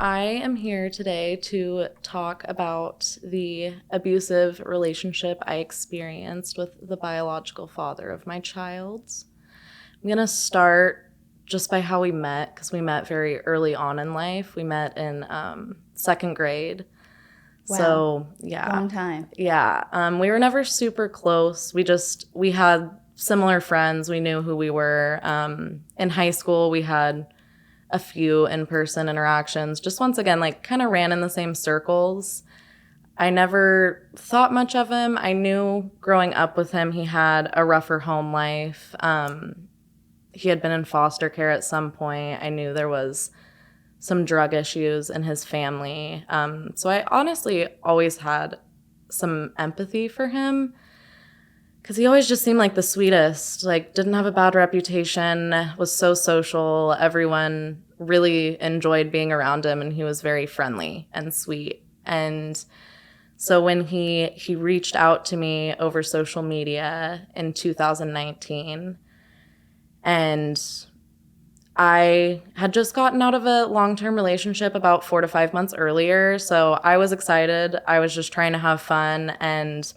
I am here today to talk about the abusive relationship I experienced with the biological father of my child. I'm going to start just by how we met, because we met very early on in life. We met in second grade. Wow. So, yeah. Long time. Yeah. We were never super close. We had similar friends. We knew who we were. In high school, we had a few in-person interactions. Just once again, like kind of ran in the same circles. I never thought much of him. I knew growing up with him, he had a rougher home life. He had been in foster care at some point. I knew there was some drug issues in his family. So I honestly always had some empathy for him because he always just seemed like the sweetest, like didn't have a bad reputation, was so social. Everyone really enjoyed being around him, and he was very friendly and sweet. And so when he reached out to me over social media in 2019, and I had just gotten out of a long-term relationship about 4 to 5 months earlier, so I was excited. I was just trying to have fun, and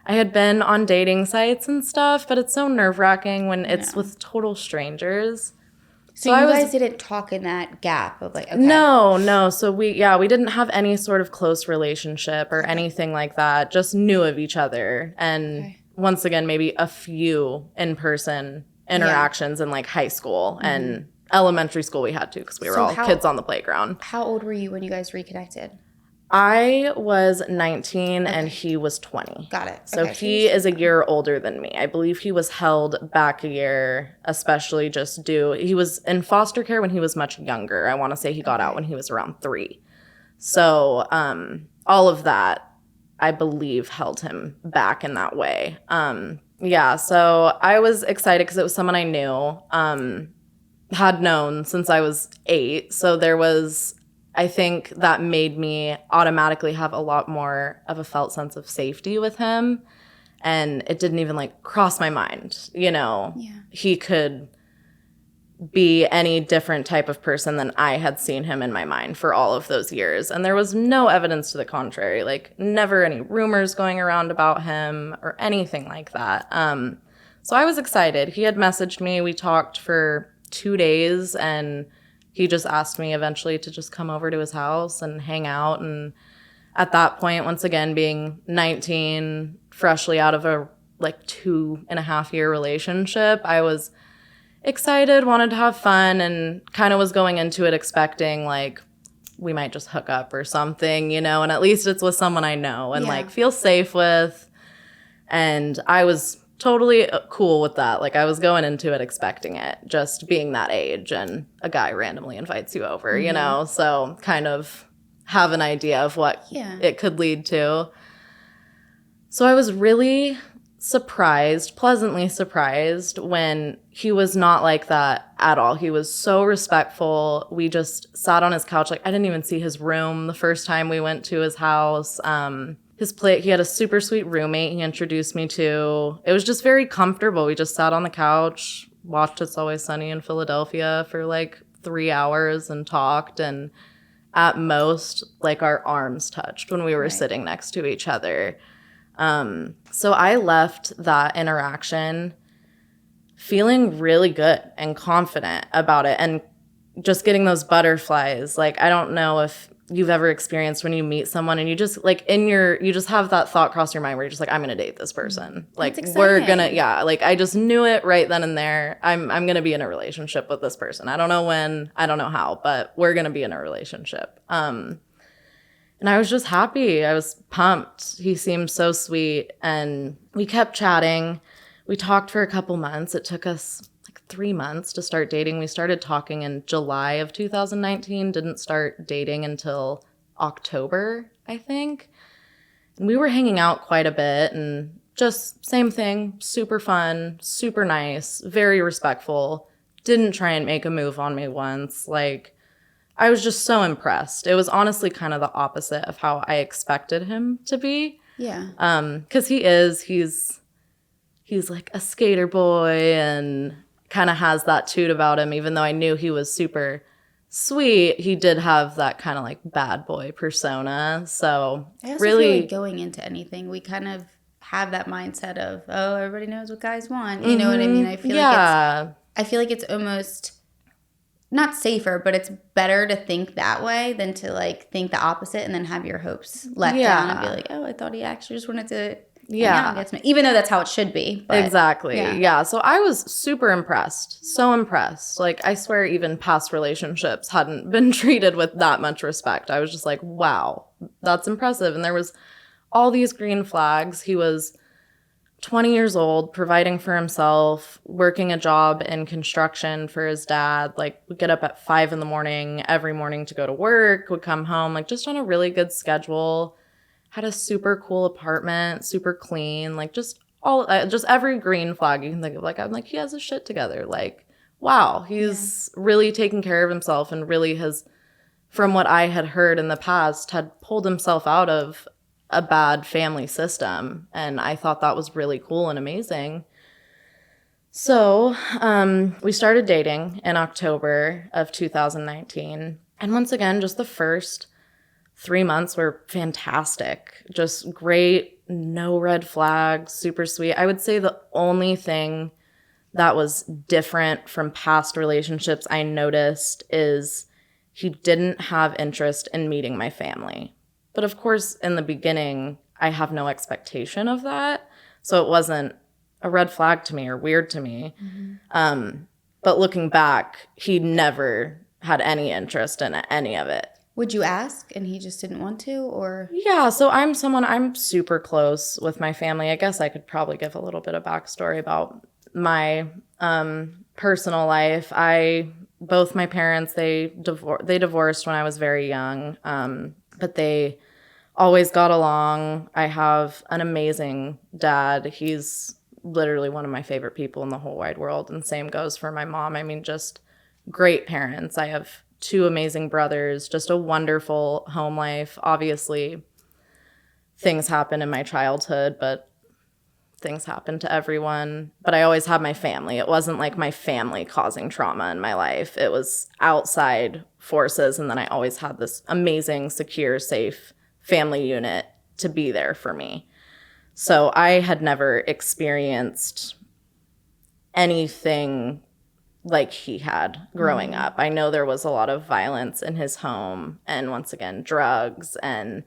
I had been on dating sites and stuff, but it's so nerve-wracking when it's with total strangers. So you guys didn't talk in that gap of like, okay. No. So we didn't have any sort of close relationship or anything like that. Just knew of each other. And once again, maybe a few in-person interactions in like high school and elementary school we had to because we were all kids on the playground. How old were you when you guys reconnected? I was 19 and he was 20. Got it. So he is a year older than me. I believe he was held back a year, especially he was in foster care when he was much younger. I want to say he got out when he was around 3. So all of that, I believe, held him back in that way. So I was excited because it was someone I knew, had known since I was 8. So there was, I think that made me automatically have a lot more of a felt sense of safety with him. And it didn't even like cross my mind, he could be any different type of person than I had seen him in my mind for all of those years. And there was no evidence to the contrary, like never any rumors going around about him or anything like that. So I was excited. He had messaged me. We talked for 2 days, and he just asked me eventually to just come over to his house and hang out. And at that point, once again, being 19, freshly out of a 2.5-year relationship, I was excited, wanted to have fun, and kind of was going into it expecting like we might just hook up or something, and at least it's with someone I know and like feel safe with. And I was totally cool with that. Like I was going into it expecting it, just being that age, and a guy randomly invites you over, so kind of have an idea of what it could lead to. So I was really pleasantly surprised when he was not like that at all. He was so respectful. We just sat on his couch. Like I didn't even see his room the first time we went to his house. He had a super sweet roommate he introduced me to. It was just very comfortable. We just sat on the couch, watched It's Always Sunny in Philadelphia for like 3 hours and talked, and at most like our arms touched when we were sitting next to each other. So I left that interaction feeling really good and confident about it, and just getting those butterflies. Like, I don't know if you've ever experienced when you meet someone and you just like you just have that thought cross your mind where you're just like, I'm going to date this person. Like we're going to, like I just knew it right then and there. I'm going to be in a relationship with this person. I don't know when, I don't know how, but we're going to be in a relationship. And I was just happy. I was pumped. He seemed so sweet. And we kept chatting. We talked for a couple months. It took us like 3 months to start dating. We started talking in July of 2019. Didn't start dating until October, I think. And we were hanging out quite a bit, and just same thing. Super fun, super nice, very respectful. Didn't try and make a move on me once. Like, I was just so impressed. It was honestly kind of the opposite of how I expected him to be. Yeah. 'Cause he's like a skater boy and kind of has that toot about him, even though I knew he was super sweet, he did have that kind of like bad boy persona. So I also really feel like going into anything, we kind of have that mindset of, oh, everybody knows what guys want. You know what I mean? I feel like it's almost not safer, but it's better to think that way than to like think the opposite and then have your hopes let down and be like, oh, I thought he actually just wanted to hang out and get to me. Even though that's how it should be. But, exactly. Yeah. So I was super impressed. So impressed. Like, I swear even past relationships hadn't been treated with that much respect. I was just like, wow, that's impressive. And there was all these green flags. He was 20 years old, providing for himself, working a job in construction for his dad. Like, would get up at 5 a.m. every morning to go to work, would come home, like, just on a really good schedule. Had a super cool apartment, super clean, like, just every green flag you can think of. Like, I'm like, he has his shit together. Like, wow, he's really taking care of himself and really has, from what I had heard in the past, had pulled himself out of a bad family system. And I thought that was really cool and amazing. So we started dating in October of 2019. And once again, just the first 3 months were fantastic. Just great, no red flags, super sweet. I would say the only thing that was different from past relationships I noticed is he didn't have interest in meeting my family. But of course, in the beginning, I have no expectation of that. So it wasn't a red flag to me or weird to me. Mm-hmm. But looking back, he never had any interest in any of it. Would you ask and he just didn't want to, or? Yeah, so I'm super close with my family. I guess I could probably give a little bit of backstory about my personal life. Both my parents, they divorced when I was very young, but they always got along. I have an amazing dad. He's literally one of my favorite people in the whole wide world, and same goes for my mom. I mean, just great parents. I have 2 amazing brothers, just a wonderful home life. Obviously, things happen in my childhood, but things happen to everyone. But I always had my family. It wasn't like my family causing trauma in my life. It was outside forces, and then I always had this amazing, secure, safe family unit to be there for me. So I had never experienced anything like he had growing up. I know there was a lot of violence in his home, and once again, drugs, and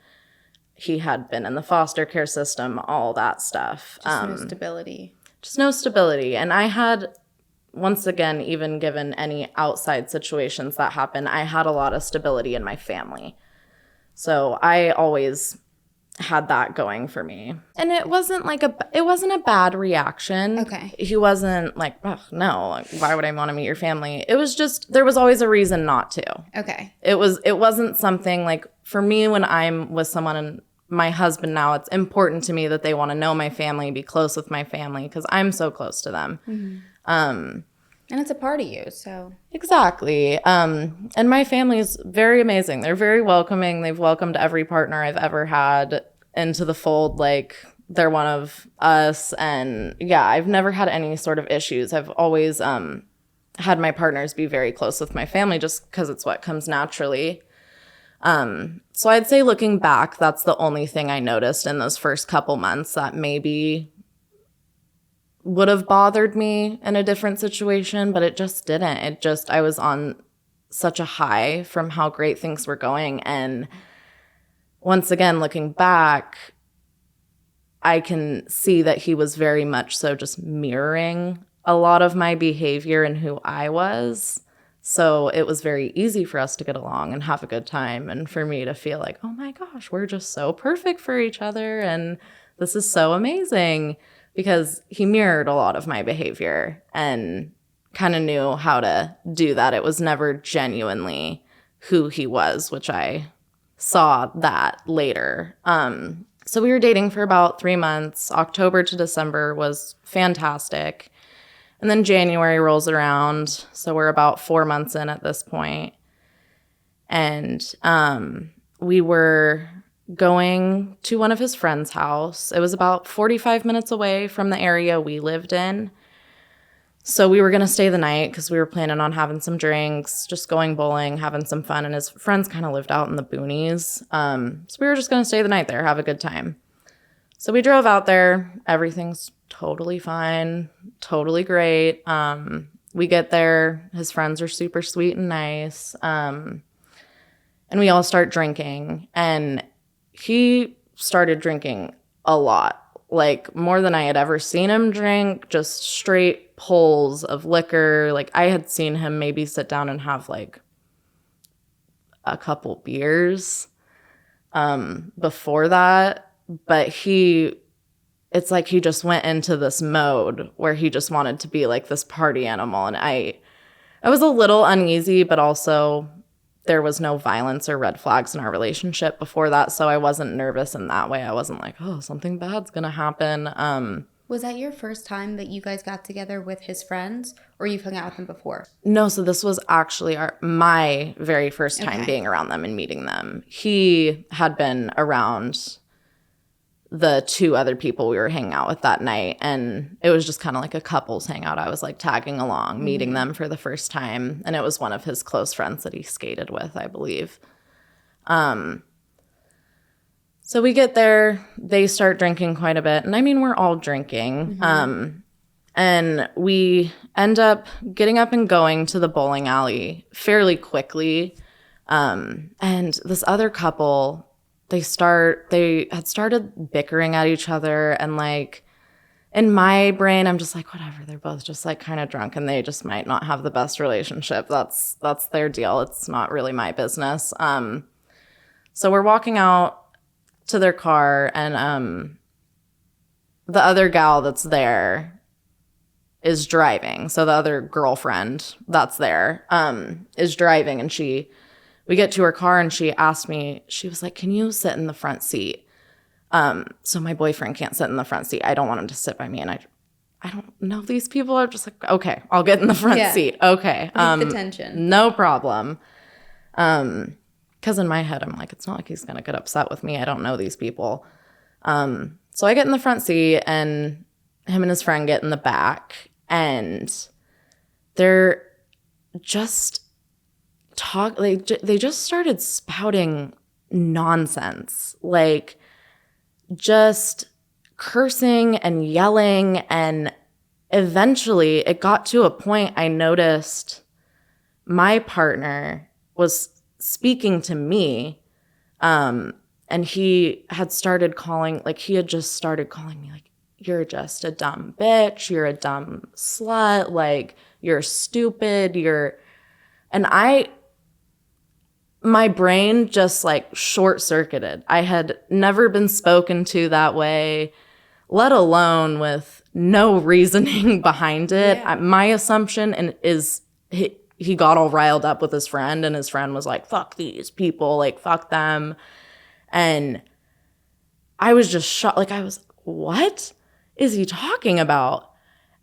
he had been in the foster care system, all that stuff. Just no stability. Just no stability. And I had, once again, even given any outside situations that happened, I had a lot of stability in my family. So I always had that going for me. And it wasn't a bad reaction. Okay. He wasn't like, oh, no, like, why would I want to meet your family? It was just, there was always a reason not to. Okay. It wasn't something like, for me, when I'm with someone, and my husband now, it's important to me that they want to know my family, be close with my family, because I'm so close to them. Mm-hmm. And it's a part of you, so. Exactly. And my family is very amazing. They're very welcoming. They've welcomed every partner I've ever had into the fold. Like, they're one of us. And yeah, I've never had any sort of issues. I've always had my partners be very close with my family just because it's what comes naturally. So I'd say looking back, that's the only thing I noticed in those first couple months that maybe would have bothered me in a different situation, but it just didn't. I was on such a high from how great things were going. And once again, looking back, I can see that he was very much so just mirroring a lot of my behavior and who I was. So it was very easy for us to get along and have a good time, and for me to feel like, oh my gosh, we're just so perfect for each other, and this is so amazing, because he mirrored a lot of my behavior and kind of knew how to do that. It was never genuinely who he was, which I saw that later. So we were dating for about 3 months. October to December was fantastic. And then January rolls around, so we're about 4 months in at this point. And we were going to one of his friend's house. It was about 45 minutes away from the area we lived in. So we were going to stay the night because we were planning on having some drinks, just going bowling, having some fun. And his friends kind of lived out in the boonies. So we were just going to stay the night there, have a good time. So we drove out there. Everything's totally fine, totally great. We get there. His friends are super sweet and nice. And we all start drinking. And he started drinking a lot, like more than I had ever seen him drink, just straight pulls of liquor. Like I had seen him maybe sit down and have like a couple beers before that. But it's like he just went into this mode where he just wanted to be like this party animal. And I was a little uneasy, but also there was no violence or red flags in our relationship before that. So I wasn't nervous in that way. I wasn't like, oh, something bad's going to happen. Was that your first time that you guys got together with his friends, or you've hung out with them before? No, so this was actually my very first time being around them and meeting them. He had been around the two other people we were hanging out with that night, and it was just kind of like a couples hangout. I was like tagging along, meeting them for the first time, and it was one of his close friends that he skated with, I believe. So we get there, they start drinking quite a bit, and I mean, we're all drinking. And we end up getting up and going to the bowling alley fairly quickly. And this other couple, they had started bickering at each other, and like in my brain I'm just like, whatever, they're both just like kind of drunk and they just might not have the best relationship. That's their deal. It's not really my business. So we're walking out to their car, and the other gal that's there is driving. So the other girlfriend that's there is driving, and we get to her car and she asked me, she was like, can you sit in the front seat? So my boyfriend can't sit in the front seat. I don't want him to sit by me. And I don't know these people. I'm just like, okay, I'll get in the front seat. Okay. The tension. No problem. Because in my head, I'm like, it's not like he's going to get upset with me. I don't know these people. So I get in the front seat, and him and his friend get in the back, and they're just they just started spouting nonsense, like just cursing and yelling. And eventually it got to a point I noticed my partner was speaking to me, and he had started calling, like he had just started calling me like, you're just a dumb bitch, you're a dumb slut, like you're stupid, and my brain just like short-circuited. I had never been spoken to that way, let alone with no reasoning behind it. Yeah. My assumption is he got all riled up with his friend, and his friend was like, fuck these people, like fuck them. And I was just shocked. Like I was, what is he talking about?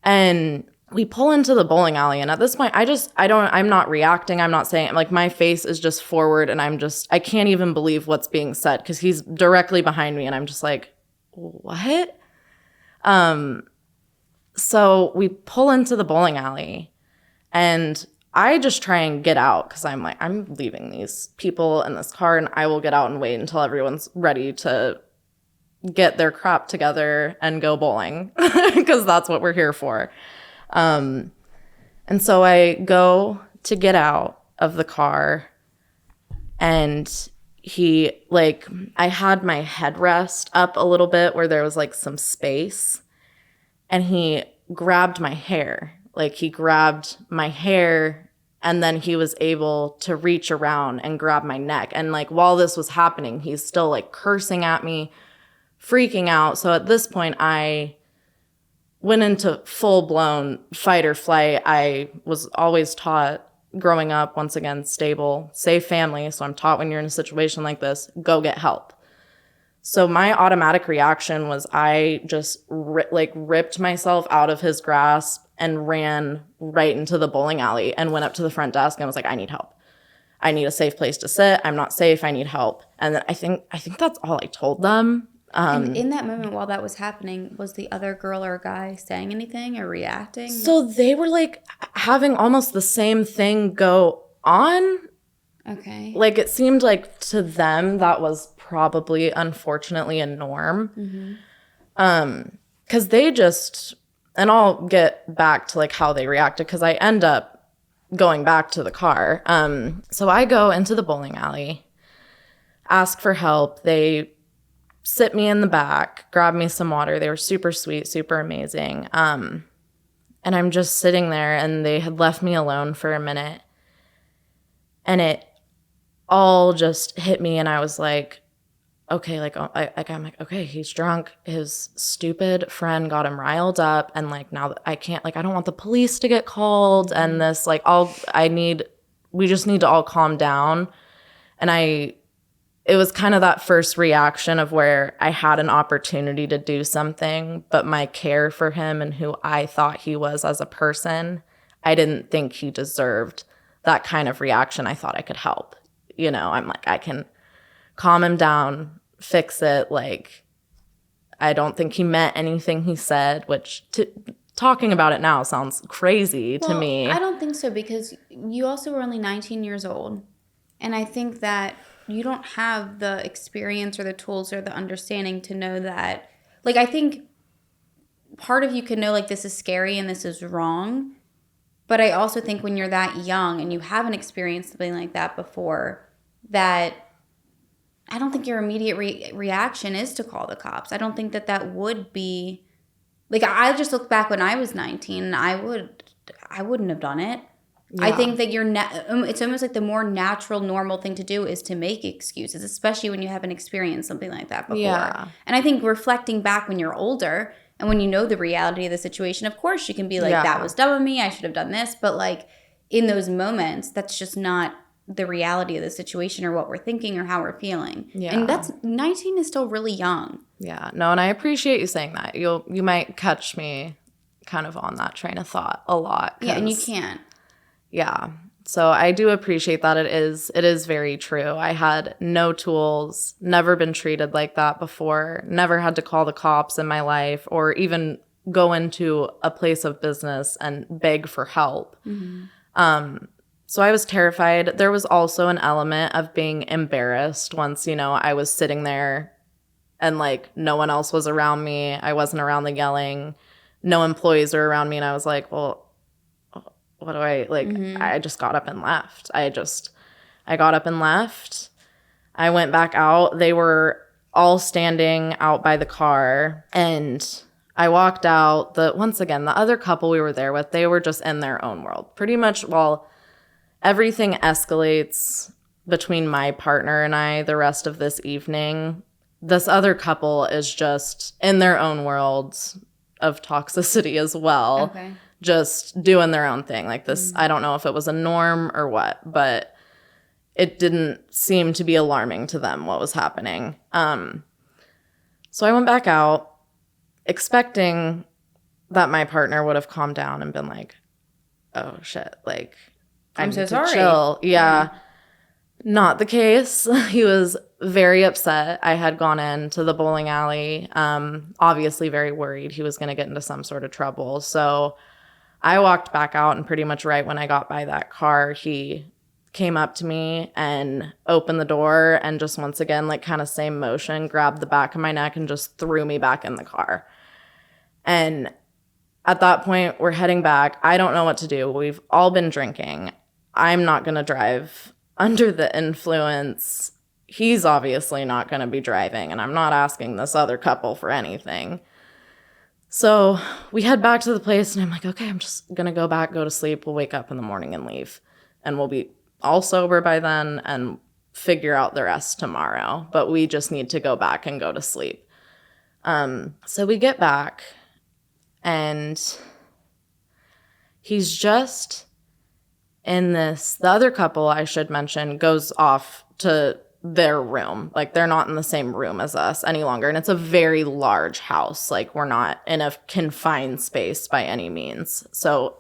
And we pull into the bowling alley, and at this point, I'm not reacting. I'm not saying, like, my face is just forward, and I can't even believe what's being said because he's directly behind me, and I'm just like, what? So we pull into the bowling alley, and I just try and get out because I'm like, I'm leaving these people in this car, and I will get out and wait until everyone's ready to get their crap together and go bowling because that's what we're here for. And so I go to get out of the car, and I had my headrest up a little bit where there was like some space, and he grabbed my hair. Like he grabbed my hair, and then he was able to reach around and grab my neck. And like while this was happening, he's still like cursing at me, freaking out. So at this point, I went into full-blown fight or flight. I was always taught growing up, once again, stable, safe family. So I'm taught when you're in a situation like this, go get help. So my automatic reaction was I just ripped myself out of his grasp and ran right into the bowling alley and went up to the front desk and was like, I need help. I need a safe place to sit. I'm not safe. I need help. And then I think that's all I told them. And in that moment while that was happening, was the other girl or guy saying anything or reacting? So they were like having almost the same thing go on. Okay. Like it seemed like to them that was probably unfortunately a norm. Because they just, and I'll get back to like how they reacted because I end up going back to the car. So I go into the bowling alley, ask for help. They sit me in the back, grab me some water. They were super sweet, super amazing. And I'm just sitting there and they had left me alone for a minute. And it all just hit me and I was like, okay, like I'm like, okay, he's drunk. His stupid friend got him riled up. And like now that I can't, like I don't want the police to get called and this, like we just need to all calm down. And it was kind of that first reaction of where I had an opportunity to do something, but my care for him and who I thought he was as a person, I didn't think he deserved that kind of reaction. I thought I could help. You know, I'm like, I can calm him down, fix it. Like, I don't think he meant anything he said, which talking about it now sounds crazy to me. I don't think so because you also were only 19 years old. And I think that you don't have the experience or the tools or the understanding to know that. Like, I think part of you can know, like, this is scary and this is wrong. But I also think when you're that young and you haven't experienced something like that before, that I don't think your immediate reaction is to call the cops. I don't think that would be, like, I just look back when I was 19 and I wouldn't have done it. Yeah. I think that it's almost like the more natural, normal thing to do is to make excuses, especially when you haven't experienced something like that before. Yeah. And I think reflecting back when you're older and when you know the reality of the situation, of course you can be like, that was dumb of me, I should have done this. But like in those moments, that's just not the reality of the situation or what we're thinking or how we're feeling. Yeah. And 19 is still really young. Yeah. No, and I appreciate you saying that. You might catch me kind of on that train of thought a lot. Yeah, and you can't. Yeah. So I do appreciate that. It is very true. I had no tools, never been treated like that before, never had to call the cops in my life or even go into a place of business and beg for help. Mm-hmm. So I was terrified. There was also an element of being embarrassed once, I was sitting there and like no one else was around me. I wasn't around the yelling. No employees were around me. And I was like, well, what do I like? Mm-hmm. I just got up and left. I got up and left. I went back out. They were all standing out by the car and I walked out. Once again, the other couple we were there with, they were just in their own world. Pretty much while everything escalates between my partner and I the rest of this evening, this other couple is just in their own worlds of toxicity as well. Okay. Just doing their own thing like this. Mm-hmm. I don't know if it was a norm or what, but it didn't seem to be alarming to them what was happening. So I went back out expecting that my partner would have calmed down and been like, oh shit, like I'm so sorry. Chill. Yeah. Not the case. He was very upset. I had gone into the bowling alley, obviously very worried he was going to get into some sort of trouble. So I walked back out and pretty much right when I got by that car, he came up to me and opened the door and just once again, like kind of same motion, grabbed the back of my neck and just threw me back in the car. And at that point, we're heading back. I don't know what to do. We've all been drinking. I'm not going to drive under the influence. He's obviously not going to be driving, and I'm not asking this other couple for anything. So we head back to the place, and I'm like, okay, I'm just going to go back, go to sleep. We'll wake up in the morning and leave. And we'll be all sober by then and figure out the rest tomorrow. But we just need to go back and go to sleep. So we get back, and he's just in this. The other couple, I should mention, goes off to their room. Like, they're not in the same room as us any longer. And it's a very large house. Like, we're not in a confined space by any means. So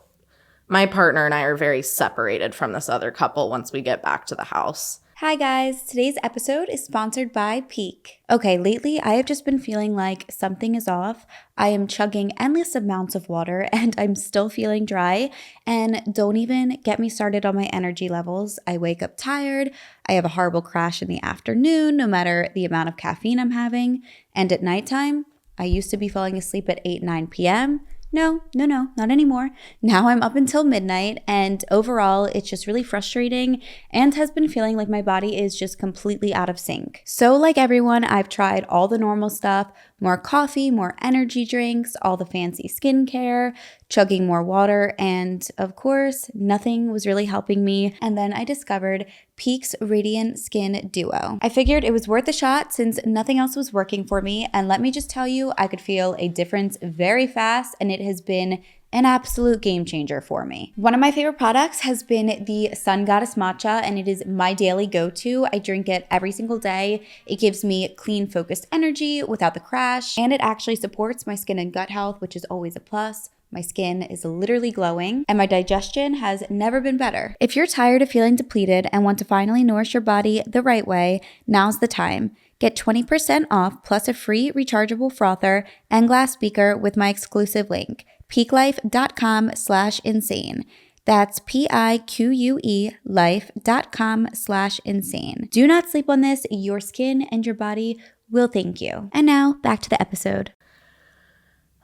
my partner and I are very separated from this other couple once we get back to the house. Hi guys, today's episode is sponsored by Peak. Okay, lately I have just been feeling like something is off. I am chugging endless amounts of water and I'm still feeling dry. And don't even get me started on my energy levels. I wake up tired. I have a horrible crash in the afternoon, no matter the amount of caffeine I'm having. And at nighttime, I used to be falling asleep at 8, 9 p.m. No, not anymore. Now I'm up until midnight, and overall, it's just really frustrating and has been feeling like my body is just completely out of sync. So, like everyone, I've tried all the normal stuff, more coffee, more energy drinks, all the fancy skincare, chugging more water, and of course, nothing was really helping me. And then I discovered Peak's Radiant Skin Duo. I figured it was worth a shot since nothing else was working for me, and let me just tell you, I could feel a difference very fast, and it has been an absolute game changer for me. One of my favorite products has been the Sun Goddess Matcha, and it is my daily go-to. I drink it every single day. It gives me clean, focused energy without the crash, and it actually supports my skin and gut health, which is always a plus. My skin is literally glowing, and my digestion has never been better. If you're tired of feeling depleted and want to finally nourish your body the right way, now's the time. Get 20% off plus a free rechargeable frother and glass speaker with my exclusive link, peaklife.com/insane. That's PIQUE life.com/insane. Do not sleep on this. Your skin and your body will thank you. And now back to the episode.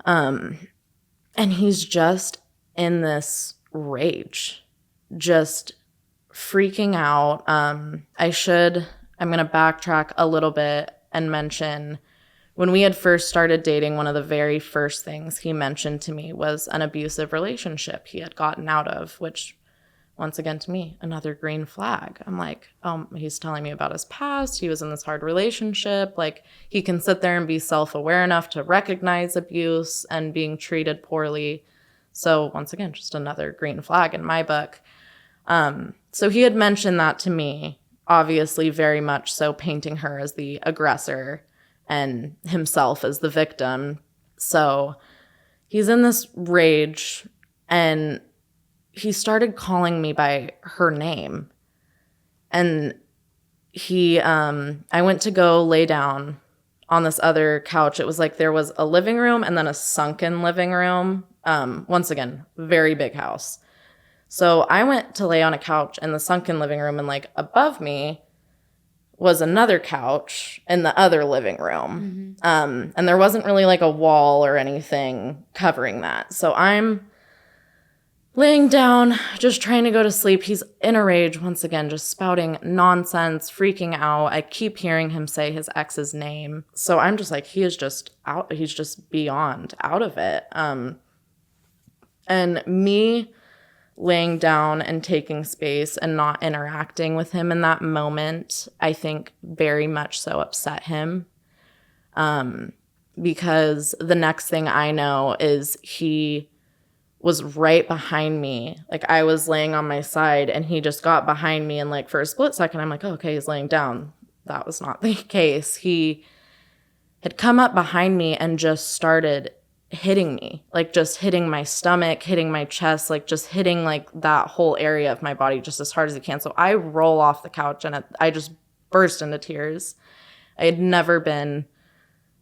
And he's just in this rage, just freaking out. I'm going to backtrack a little bit and mention when we had first started dating, one of the very first things he mentioned to me was an abusive relationship he had gotten out of, which once again, to me, another green flag. I'm like, oh, he's telling me about his past. He was in this hard relationship. Like, he can sit there and be self-aware enough to recognize abuse and being treated poorly. So once again, just another green flag in my book. So he had mentioned that to me, obviously very much so painting her as the aggressor and himself as the victim. So he's in this rage, and he started calling me by her name. And I went to go lay down on this other couch. It was like there was a living room and then a sunken living room. Once again, very big house. So I went to lay on a couch in the sunken living room, and like above me was another couch in the other living room. Mm-hmm. And there wasn't really like a wall or anything covering that. So I'm laying down, just trying to go to sleep. He's in a rage once again, just spouting nonsense, freaking out. I keep hearing him say his ex's name. So I'm just like, he is just out. He's just beyond out of it. And me laying down and taking space and not interacting with him in that moment, I think very much so upset him. Because the next thing I know is he was right behind me. Like, I was laying on my side and he just got behind me, and like for a split second I'm like, oh, okay, he's laying down. That was not the case. He had come up behind me and just started hitting me, like just hitting my stomach, hitting my chest, like just hitting like that whole area of my body just as hard as he can. So I roll off the couch and I just burst into tears. I had never been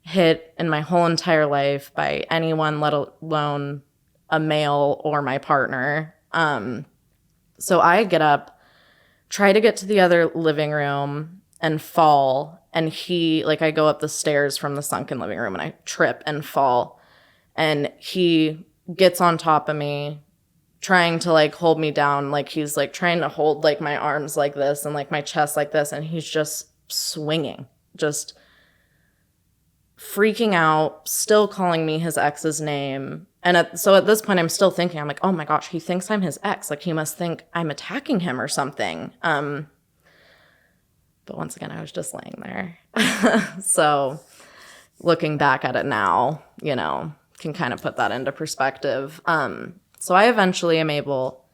hit in my whole entire life by anyone, let alone a male or my partner. So I get up, try to get to the other living room and fall. And I go up the stairs from the sunken living room and I trip and fall. And he gets on top of me, trying to like hold me down. Like he's like trying to hold like my arms like this and like my chest like this. And he's just swinging, just freaking out, still calling me his ex's name. And so at this point, I'm still thinking, I'm like, oh my gosh, he thinks I'm his ex. Like he must think I'm attacking him or something. But once again, I was just laying there. So looking back at it now, can kind of put that into perspective. So I eventually am able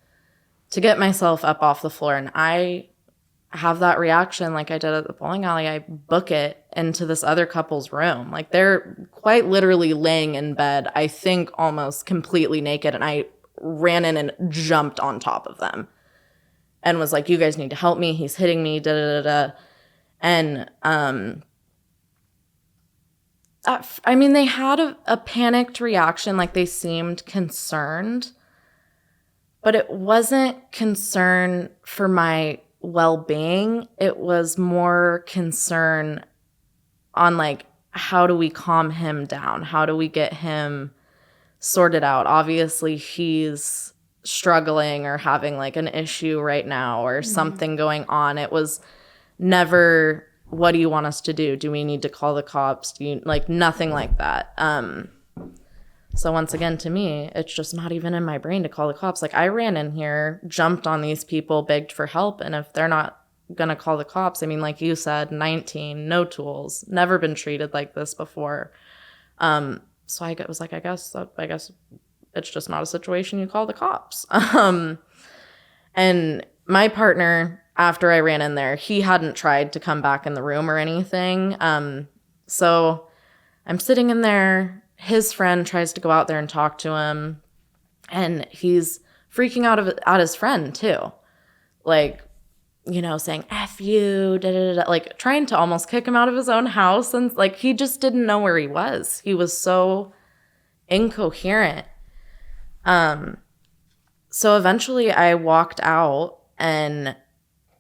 to get myself up off the floor, and I have that reaction like I did at the bowling alley. I book it into this other couple's room. Like they're quite literally laying in bed, I think almost completely naked, and I ran in and jumped on top of them and was like, you guys need to help me. He's hitting me, da da da da. And I mean, they had a panicked reaction, like they seemed concerned, but it wasn't concern for my well-being. It was more concern on like, how do we calm him down? How do we get him sorted out? Obviously, he's struggling or having like an issue right now or something going on. It was never, what do you want us to do? Do we need to call the cops? Do you, like, nothing like that. So once again, to me, it's just not even in my brain to call the cops. Like, I ran in here, jumped on these people, begged for help, and if they're not gonna call the cops, I mean, like you said, 19, no tools, never been treated like this before. So I was like, I guess it's just not a situation you call the cops. And my partner, after I ran in there, he hadn't tried to come back in the room or anything. So I'm sitting in there. His friend tries to go out there and talk to him, and he's freaking out at his friend too, like, you know, saying F you, da da da, like trying to almost kick him out of his own house, and like he just didn't know where he was. He was so incoherent. So eventually I walked out, and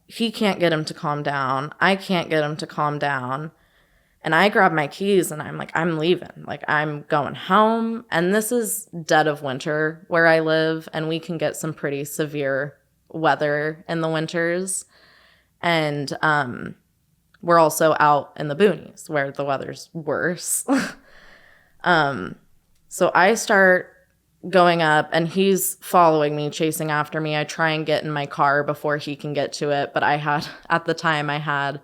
he can't get him to calm down. I can't get him to calm down. And I grab my keys and I'm like, I'm leaving. Like, I'm going home. And this is dead of winter where I live, and we can get some pretty severe weather in the winters. And we're also out in the boonies where the weather's worse. So I start going up, and he's following me, chasing after me. I try and get in my car before he can get to it. But at the time, I had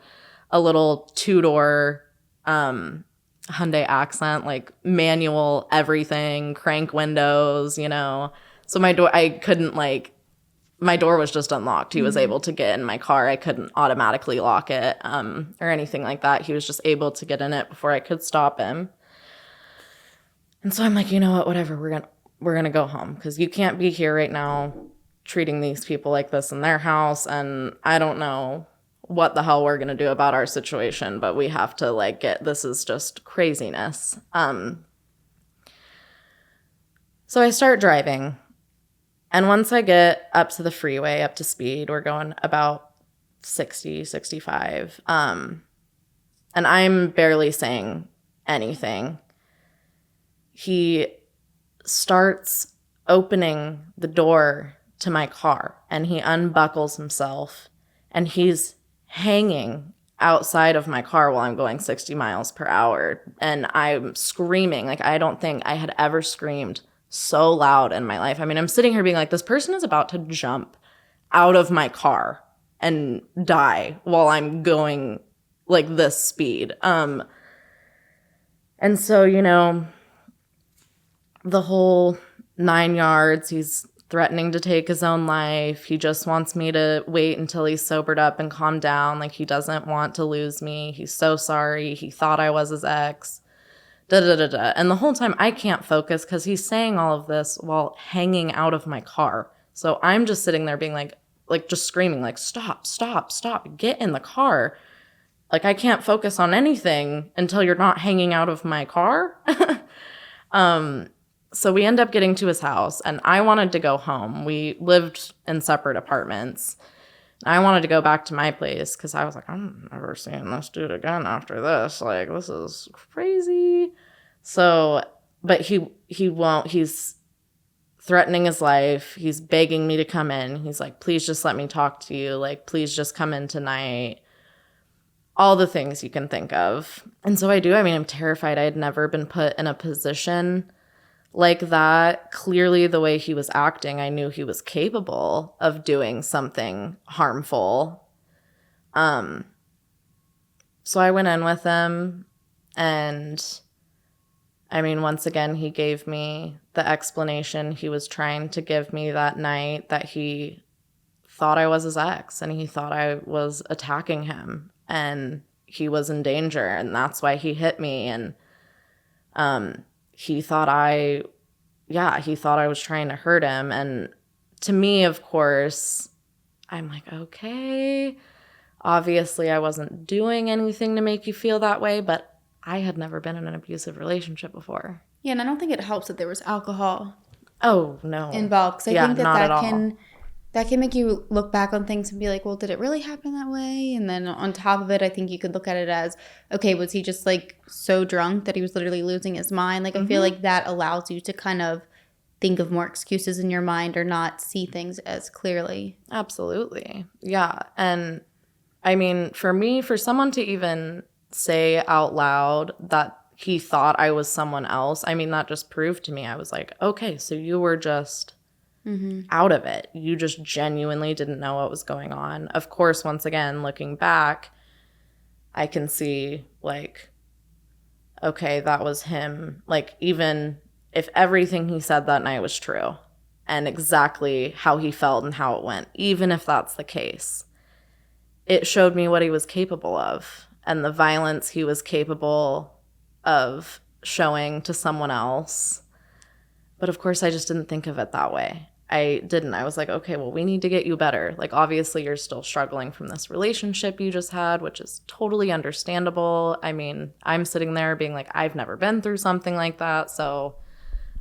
a little two-door Hyundai Accent, like manual everything, crank windows, you know. So my door was just unlocked. He was able to get in my car. I couldn't automatically lock it or anything like that. He was just able to get in it before I could stop him. And so I'm like, you know what, whatever, we're gonna go home, because you can't be here right now treating these people like this in their house, and I don't know what the hell we're gonna do about our situation, but we have to like this is just craziness. So I start driving, and once I get up to the freeway, up to speed, we're going about 60, 65, and I'm barely saying anything. He starts opening the door to my car, and he unbuckles himself, and he's hanging outside of my car while I'm going 60 miles per hour. And I'm screaming. Like, I don't think I had ever screamed so loud in my life. I mean, I'm sitting here being like, this person is about to jump out of my car and die while I'm going like this speed. And so, you know, the whole 9 yards, he's threatening to take his own life. He just wants me to wait until he's sobered up and calmed down. Like, he doesn't want to lose me. He's so sorry. He thought I was his ex. Da da da da. And the whole time I can't focus because he's saying all of this while hanging out of my car. So I'm just sitting there being like just screaming, like, stop, stop, stop, get in the car. Like, I can't focus on anything until you're not hanging out of my car. So we end up getting to his house, and I wanted to go home. We lived in separate apartments. I wanted to go back to my place because I was like, I'm never seeing this dude again after this. Like, this is crazy. So, but he won't. He's threatening his life. He's begging me to come in. He's like, please just let me talk to you. Like, please just come in tonight. All the things you can think of. And so I do. I mean, I'm terrified. I had never been put in a position like that. Clearly, the way he was acting, I knew he was capable of doing something harmful. So I went in with him, and I mean, once again, he gave me the explanation he was trying to give me that night, that he thought I was his ex, and he thought I was attacking him, and he was in danger, and that's why he hit me. And he thought I was trying to hurt him. And to me, of course, I'm like, okay, obviously I wasn't doing anything to make you feel that way, but I had never been in an abusive relationship before. Yeah, and I don't think it helps that there was alcohol involved, because I think that can make you look back on things and be like, well, did it really happen that way? And then on top of it, I think you could look at it as, okay, was he just like so drunk that he was literally losing his mind? Like, I feel like that allows you to kind of think of more excuses in your mind or not see things as clearly. Absolutely. Yeah. And I mean, for me, for someone to even say out loud that he thought I was someone else, I mean, that just proved to me, I was like, okay, so you were just out of it. You just genuinely didn't know what was going on. Of course, once again, looking back, I can see like, okay, that was him. Like, even if everything he said that night was true and exactly how he felt and how it went, even if that's the case, it showed me what he was capable of and the violence he was capable of showing to someone else. But of course, I just didn't think of it that way. I didn't. I was like, okay, well, we need to get you better. Like, obviously, you're still struggling from this relationship you just had, which is totally understandable. I mean, I'm sitting there being like, I've never been through something like that, so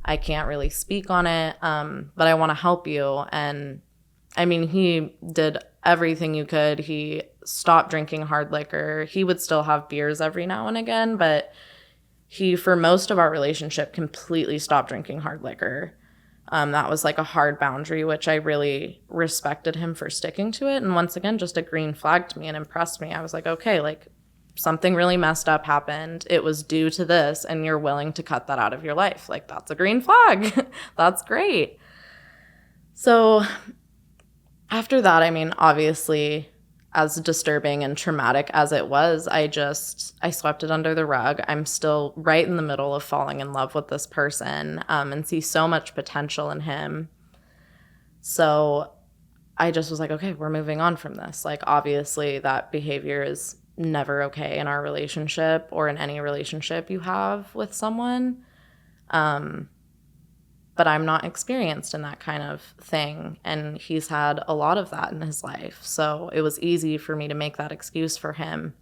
I can't really speak on it. But I want to help you. And I mean, he did everything you could. He stopped drinking hard liquor. He would still have beers every now and again, but he, for most of our relationship, completely stopped drinking hard liquor. That was like a hard boundary, which I really respected him for sticking to it. And once again, just a green flag to me and impressed me. I was like, okay, like something really messed up happened. It was due to this, and you're willing to cut that out of your life. Like, that's a green flag. That's great. So after that, I mean, obviously, as disturbing and traumatic as it was, I swept it under the rug. I'm still right in the middle of falling in love with this person, and see so much potential in him. So I just was like, okay, we're moving on from this. Like, obviously, that behavior is never okay in our relationship or in any relationship you have with someone. But I'm not experienced in that kind of thing, and he's had a lot of that in his life. So it was easy for me to make that excuse for him,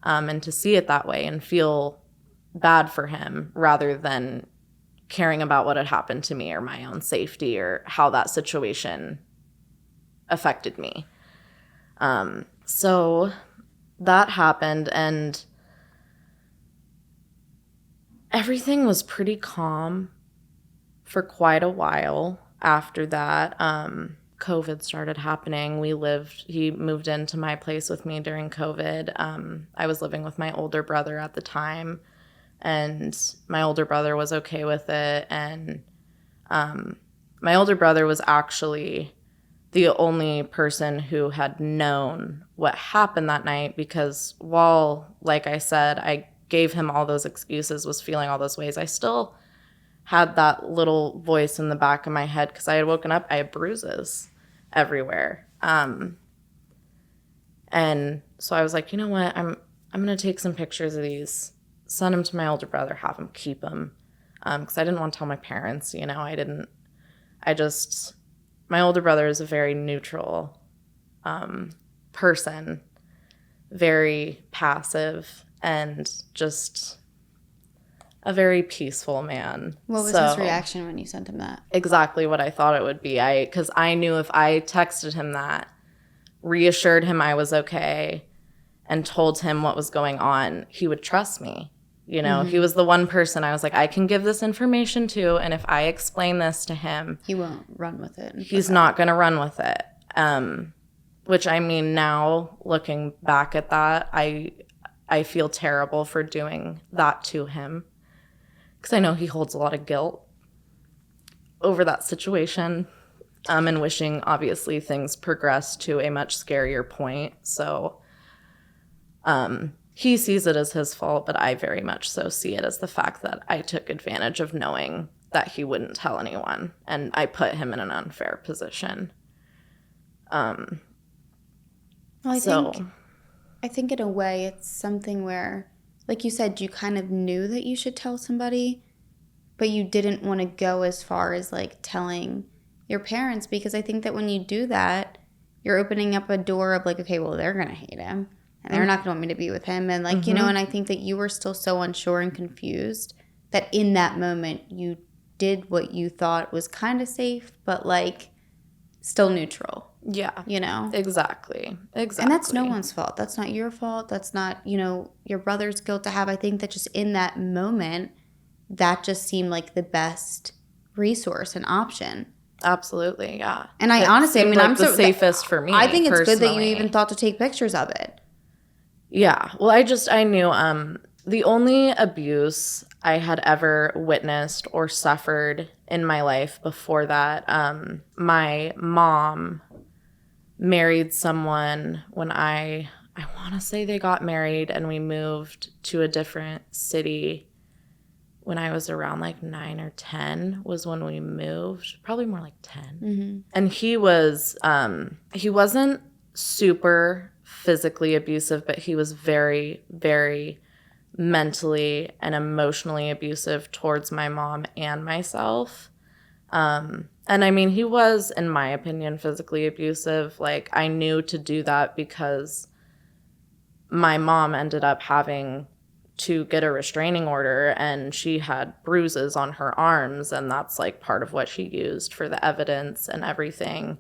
and to see it that way and feel bad for him rather than caring about what had happened to me or my own safety or how that situation affected me. So that happened, and everything was pretty calm for quite a while after that. COVID started happening. He moved into my place with me during COVID. I was living with my older brother at the time, and my older brother was okay with it. And my older brother was actually the only person who had known what happened that night, because while, like I said, I gave him all those excuses, was feeling all those ways, I still had that little voice in the back of my head, because I had woken up, I had bruises everywhere. And so I was like, you know what, I'm going to take some pictures of these, send them to my older brother, have him keep them. Because I didn't want to tell my parents, my older brother is a very neutral person, very passive, and just a very peaceful man. What was his reaction when you sent him that? Exactly what I thought it would be. Because I knew if I texted him that, reassured him I was okay, and told him what was going on, he would trust me. He was the one person I was like, I can give this information to, and if I explain this to him, he won't run with it. He's not going to run with it. Which, I mean, now looking back at that, I feel terrible for doing that to him, because I know he holds a lot of guilt over that situation, and wishing, obviously, things progressed to a much scarier point. So he sees it as his fault, but I very much so see it as the fact that I took advantage of knowing that he wouldn't tell anyone, and I put him in an unfair position. Well, I think in a way it's something where, like you said, you kind of knew that you should tell somebody, but you didn't want to go as far as like telling your parents, because I think that when you do that, you're opening up a door of like, okay, well, they're going to hate him and they're not going to want me to be with him. And like, you know, and I think that you were still so unsure and confused that in that moment you did what you thought was kind of safe, but like still neutral. Yeah. You know? Exactly. And that's no one's fault. That's not your fault. That's not, you know, your brother's guilt to have. I think that just in that moment, that just seemed like the best resource and option. Absolutely, yeah. And I honestly, I mean, I'm the safest for me. I think it's personally. good that you even thought to take pictures of it. Yeah. Well, I knew the only abuse I had ever witnessed or suffered in my life before that, my mom married someone when I want to say they got married and we moved to a different city when I was around like 9 or 10 was when we moved, probably more like 10. Mm-hmm. And he wasn't super physically abusive, but he was very, very mentally and emotionally abusive towards my mom and myself. And I mean, he was, in my opinion, physically abusive. Like, I knew to do that because my mom ended up having to get a restraining order and she had bruises on her arms, and that's like part of what she used for the evidence and everything.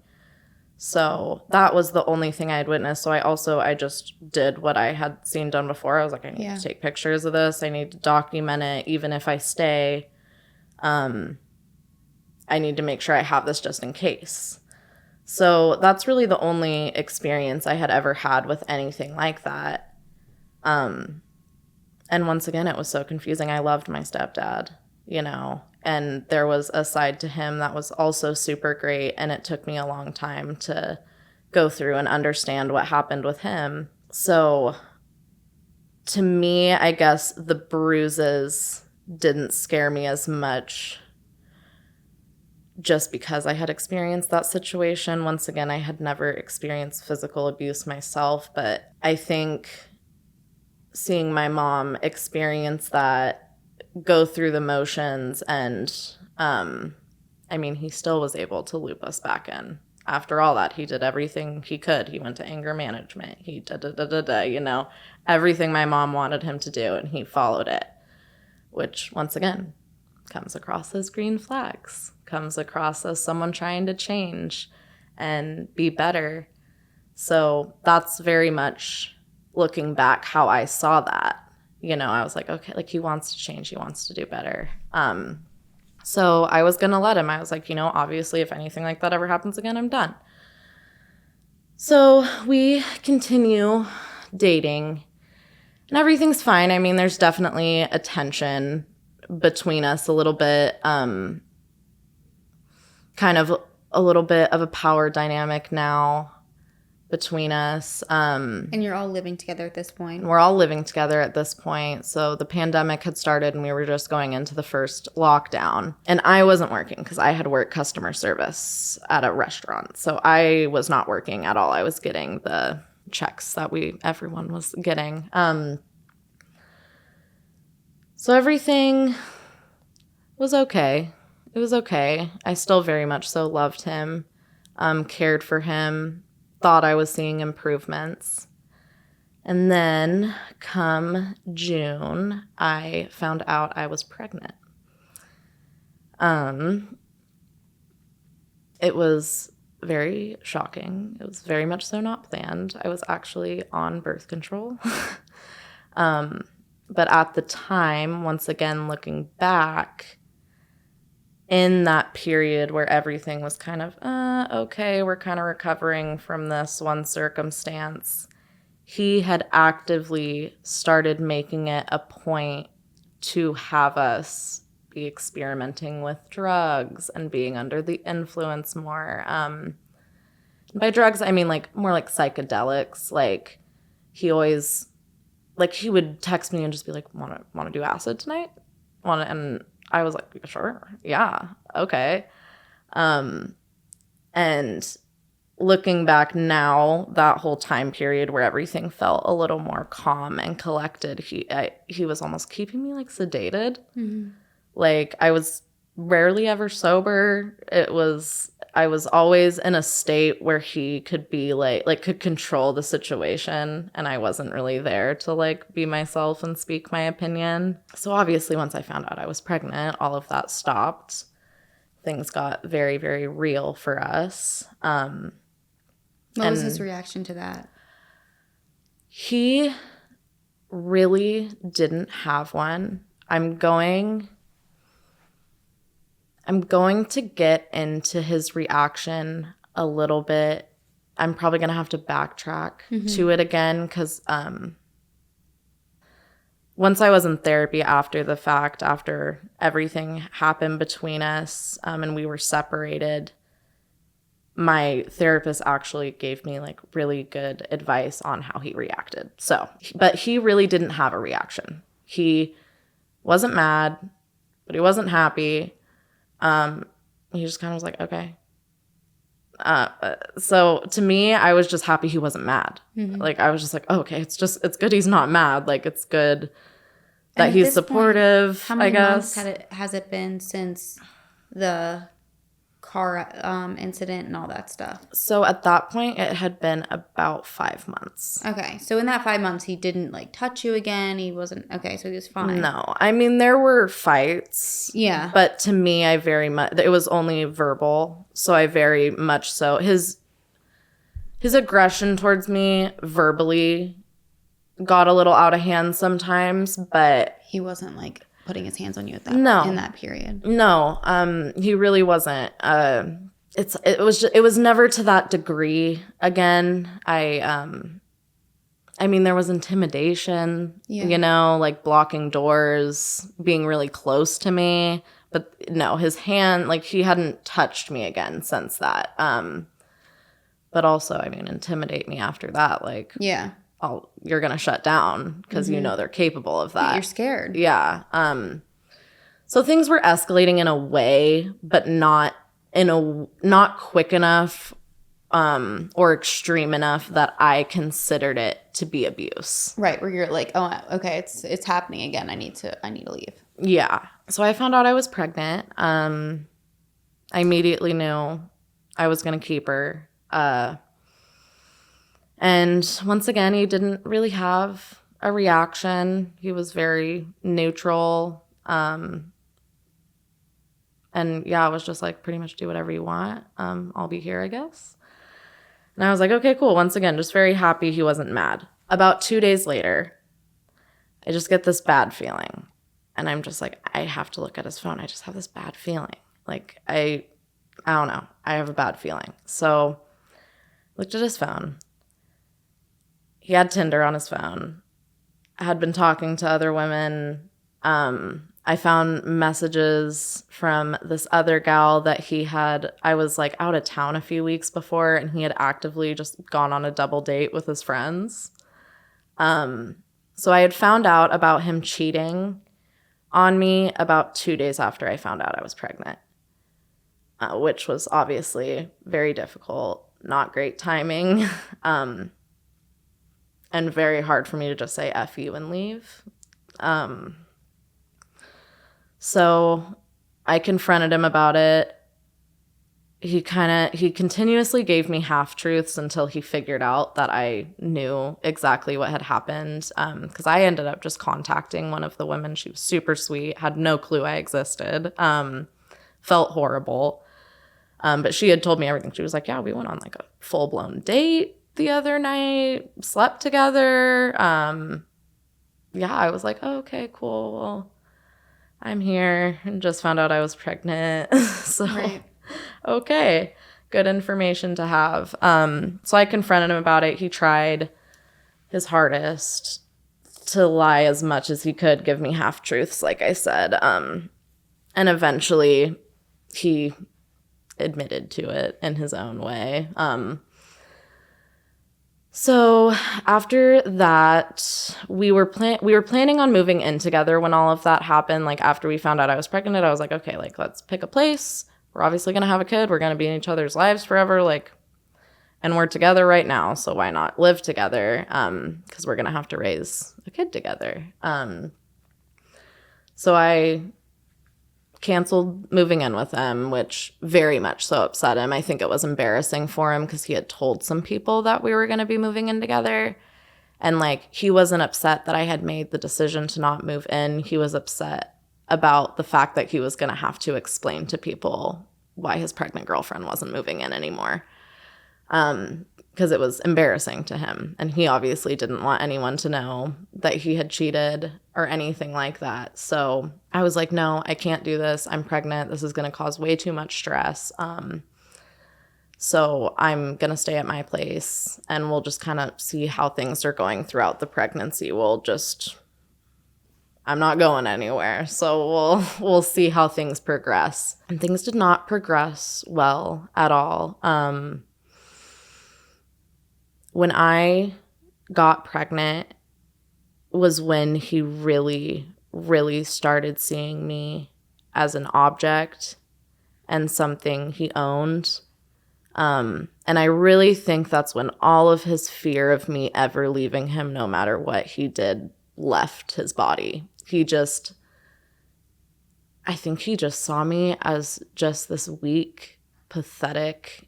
So that was the only thing I had witnessed. So I just did what I had seen done before. I was like, I need to take pictures of this. I need to document it. Even if I stay, I need to make sure I have this just in case. So that's really the only experience I had ever had with anything like that. And once again, it was so confusing. I loved my stepdad, you know, and there was a side to him that was also super great. And it took me a long time to go through and understand what happened with him. So to me, I guess the bruises didn't scare me as much just because I had experienced that situation. Once again, I had never experienced physical abuse myself, but I think seeing my mom experience that, go through the motions, and I mean, he still was able to loop us back in. After all that, he did everything he could. He went to anger management. He you know, everything my mom wanted him to do, and he followed it, which, once again, comes across as green flags, comes across as someone trying to change and be better. So that's very much, looking back, how I saw that. You know, I was like, okay, like, he wants to change, he wants to do better. So I was gonna let him. I was like, you know, obviously if anything like that ever happens again, I'm done. So we continue dating and everything's fine. I mean, there's definitely a tension between us a little bit, kind of a little bit of a power dynamic now between us. And you're all living together at this point. We're all living together at this point. So the pandemic had started and we were just going into the first lockdown. And I wasn't working because I had worked customer service at a restaurant. So I was not working at all. I was getting the checks that everyone was getting. So everything was okay. It was okay. I still very much so loved him, cared for him, thought I was seeing improvements. And then come June, I found out I was pregnant. It was very shocking. It was very much so not planned. I was actually on birth control. But at the time, once again, looking back, in that period where everything was kind of, okay, we're kind of recovering from this one circumstance, he had actively started making it a point to have us be experimenting with drugs and being under the influence more. By drugs, I mean like more like psychedelics. Like he always, like he would text me and just be like, want to do acid tonight? And I was like, sure, yeah, okay. And looking back now, that whole time period where everything felt a little more calm and collected, he was almost keeping me like sedated. Mm-hmm. Like I was rarely ever sober. I was always in a state where he could be like could control the situation, and I wasn't really there to like be myself and speak my opinion. So obviously once I found out I was pregnant, all of that stopped. Things got very, very real for us. What was his reaction to that? He really didn't have one. I'm going to get into his reaction a little bit. I'm probably going to have to backtrack to it again because once I was in therapy after the fact, after everything happened between us and we were separated, my therapist actually gave me like really good advice on how he reacted. So, but he really didn't have a reaction. He wasn't mad, but he wasn't happy. He just kind of was like, okay. So to me, I was just happy he wasn't mad. Like, I was just like, oh, okay, it's good he's not mad. Like, it's good that he's supportive, point, how many I guess. months has it been since the car incident and all that stuff? So at that point, it had been about 5 months. Okay. So in that 5 months, he didn't like touch you again. He wasn't. Okay. So he was fine. No. I mean, there were fights. Yeah. But to me, it was only verbal. So I very much so. His aggression towards me verbally got a little out of hand sometimes, but he wasn't like putting his hands on you in that period. No, he really wasn't. It was never to that degree. Again, I mean, there was intimidation, like blocking doors, being really close to me. But no, his hand, like he hadn't touched me again since that. But also, I mean, intimidate me after that, like you're gonna shut down because they're capable of that. You're scared. Yeah. So things were escalating in a way, but not quick enough or extreme enough that I considered it to be abuse. Right, where you're like, oh, okay, it's happening again. I need to leave. Yeah. So I found out I was pregnant. I immediately knew I was gonna keep her. And once again, he didn't really have a reaction. He was very neutral. And yeah, I was just like, pretty much do whatever you want. I'll be here, I guess. And I was like, okay, cool. Once again, just very happy he wasn't mad. About 2 days later, I just get this bad feeling. And I'm just like, I have to look at his phone. I just have this bad feeling. Like, I don't know. I have a bad feeling. So looked at his phone. He had Tinder on his phone. I had been talking to other women. I found messages from this other gal that I was like out of town a few weeks before, and he had actively just gone on a double date with his friends. So I had found out about him cheating on me about 2 days after I found out I was pregnant, which was obviously very difficult, not great timing. And very hard for me to just say F you and leave. So I confronted him about it. He continuously gave me half-truths until he figured out that I knew exactly what had happened. Because I ended up just contacting one of the women. She was super sweet, had no clue I existed, felt horrible. But she had told me everything. She was like, yeah, we went on like a full-blown date the other night, slept together. Yeah, I was like, oh, okay, cool. Well, I'm here and just found out I was pregnant. So, right. Okay, good information to have. So I confronted him about it. He tried his hardest to lie as much as he could, give me half-truths, like I said. And eventually he admitted to it in his own way. So after that, we were planning on moving in together when all of that happened. Like after we found out I was pregnant, I was like, okay, like let's pick a place. We're obviously going to have a kid. We're going to be in each other's lives forever. Like, and we're together right now. So why not live together? Because we're going to have to raise a kid together. So I canceled moving in with him, which very much so upset him. I think it was embarrassing for him because he had told some people that we were going to be moving in together. And like, he wasn't upset that I had made the decision to not move in. He was upset about the fact that he was going to have to explain to people why his pregnant girlfriend wasn't moving in anymore. Because it was embarrassing to him. And he obviously didn't want anyone to know that he had cheated or anything like that. So I was like, no, I can't do this. I'm pregnant. This is going to cause way too much stress. So I'm going to stay at my place and we'll just kind of see how things are going throughout the pregnancy. I'm not going anywhere. So we'll see how things progress. And things did not progress well at all. When I got pregnant was when he really, really started seeing me as an object and something he owned. And I really think that's when all of his fear of me ever leaving him, no matter what he did, left his body. I think he just saw me as just this weak, pathetic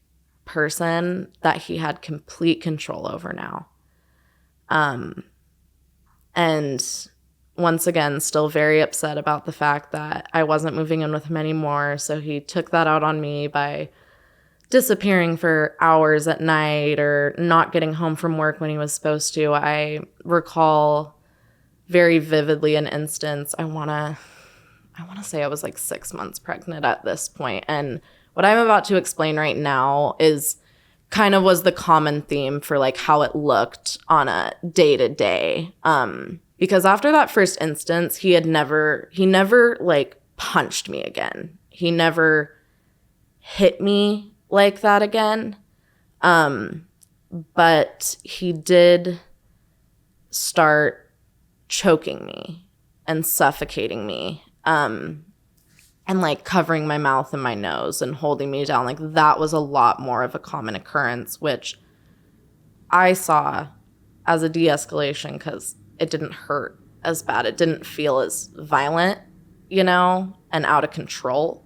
person that he had complete control over now. And once again, still very upset about the fact that I wasn't moving in with him anymore. So he took that out on me by disappearing for hours at night or not getting home from work when he was supposed to. I recall very vividly an instance. I want to say I was like 6 months pregnant at this point. And what I'm about to explain right now is kind of was the common theme for like how it looked on a day-to-day. Because after that first instance, he never like punched me again. He never hit me like that again. But he did start choking me and suffocating me. And like covering my mouth and my nose and holding me down. Like that was a lot more of a common occurrence, which I saw as a de-escalation because it didn't hurt as bad. It didn't feel as violent, and out of control.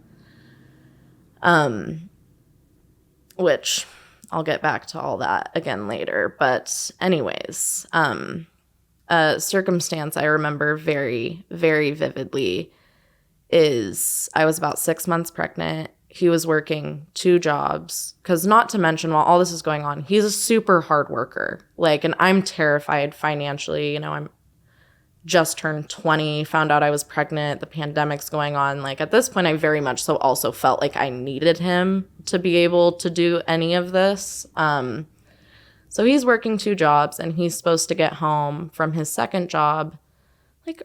Which I'll get back to all that again later. But anyways, a circumstance I remember very, very vividly is I was about 6 months pregnant. He was working 2 jobs because, not to mention, while all this is going on, he's a super hard worker. And I'm terrified financially. I'm just turned 20, found out I was pregnant. The pandemic's going on. At this point, I very much so also felt like I needed him to be able to do any of this. So he's working 2 jobs and he's supposed to get home from his second job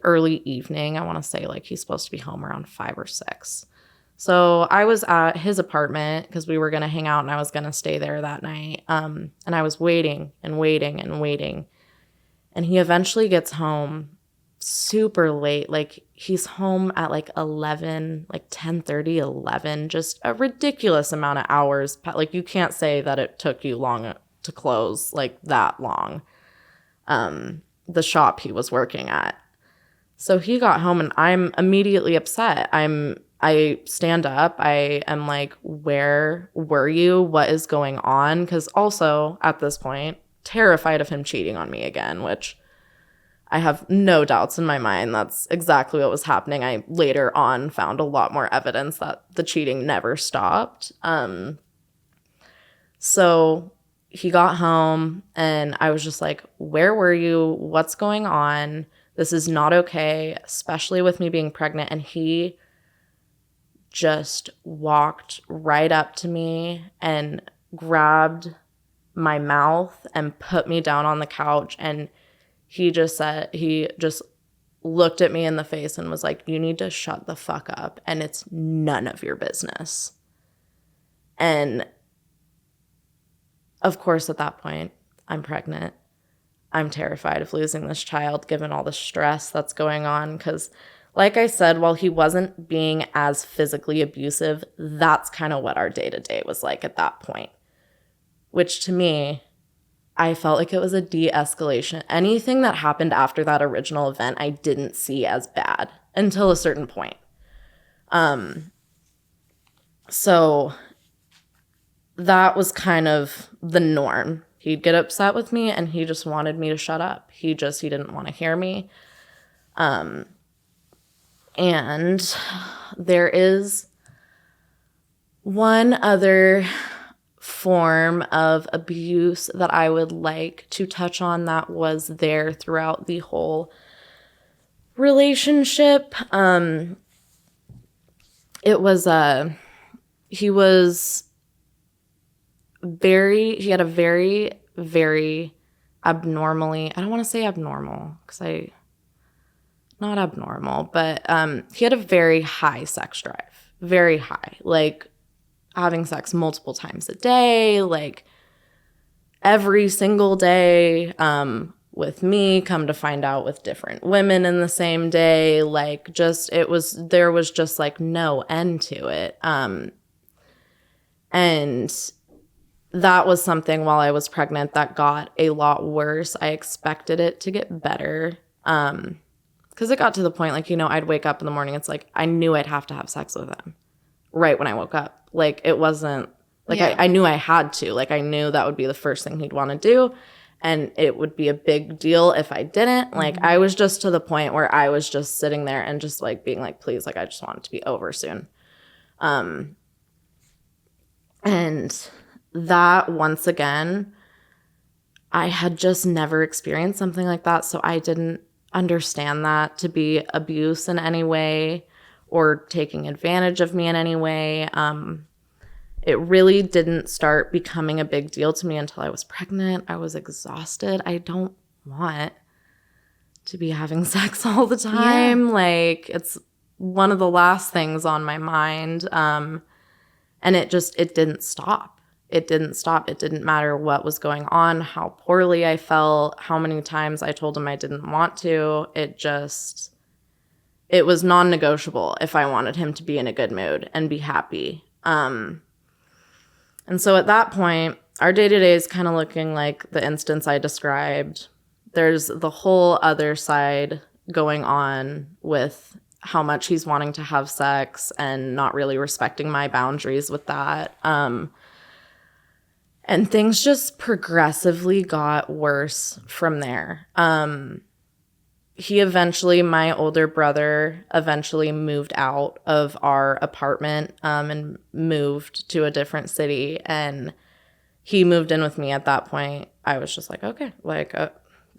early evening. I want to say he's supposed to be home around 5 or 6. So I was at his apartment because we were going to hang out and I was going to stay there that night. And I was waiting and waiting and waiting. And he eventually gets home super late. He's home at 11, 10:30, 11, just a ridiculous amount of hours. You can't say that it took you long to close that long. The shop he was working at. So he got home and I'm immediately upset. I stand up. I am like, where were you? What is going on? Because also at this point, terrified of him cheating on me again, which I have no doubts in my mind. That's exactly what was happening. I later on found a lot more evidence that the cheating never stopped. So he got home and I was just like, where were you? What's going on? This is not okay, especially with me being pregnant. And he just walked right up to me and grabbed my mouth and put me down on the couch. And he just looked at me in the face and was like, you need to shut the fuck up. And it's none of your business. And of course, at that point, I'm pregnant. I'm terrified of losing this child given all the stress that's going on because, like I said, while he wasn't being as physically abusive, that's kind of what our day-to-day was like at that point, which to me, I felt like it was a de-escalation. Anything that happened after that original event, I didn't see as bad until a certain point. So that was kind of the norm. He'd get upset with me and he just wanted me to shut up. He didn't want to hear me. And there is one other form of abuse that I would like to touch on that was there throughout the whole relationship. It was he had a very, very abnormally, I don't want to say abnormal because not abnormal, but he had a very high sex drive, very high, like having sex multiple times a day, like every single day, with me, come to find out with different women in the same day, like there was just like no end to it. And that was something while I was pregnant that got a lot worse. I expected it to get better. Because it got to the point, like, I'd wake up in the morning. It's like, I knew I'd have to have sex with him right when I woke up. Like, it wasn't, like, I knew I had to. Like, I knew that would be the first thing he'd want to do. And it would be a big deal if I didn't. Like, I was just to the point where I was just sitting there and just, like, being like, please, like, I just want it to be over soon. And that, once again, I had just never experienced something like that. So I didn't understand that to be abuse in any way or taking advantage of me in any way. It really didn't start becoming a big deal to me until I was pregnant. I was exhausted. I don't want to be having sex all the time. Yeah. Like, it's one of the last things on my mind. And it didn't stop. It didn't stop. It didn't matter what was going on, how poorly I felt, how many times I told him I didn't want to. It was non-negotiable if I wanted him to be in a good mood and be happy. And so at that point, our day-to-day is kind of looking like the instance I described. There's the whole other side going on with how much he's wanting to have sex and not really respecting my boundaries with that. And things just progressively got worse from there. My older brother eventually moved out of our apartment and moved to a different city. And he moved in with me at that point. I was just like, okay, like,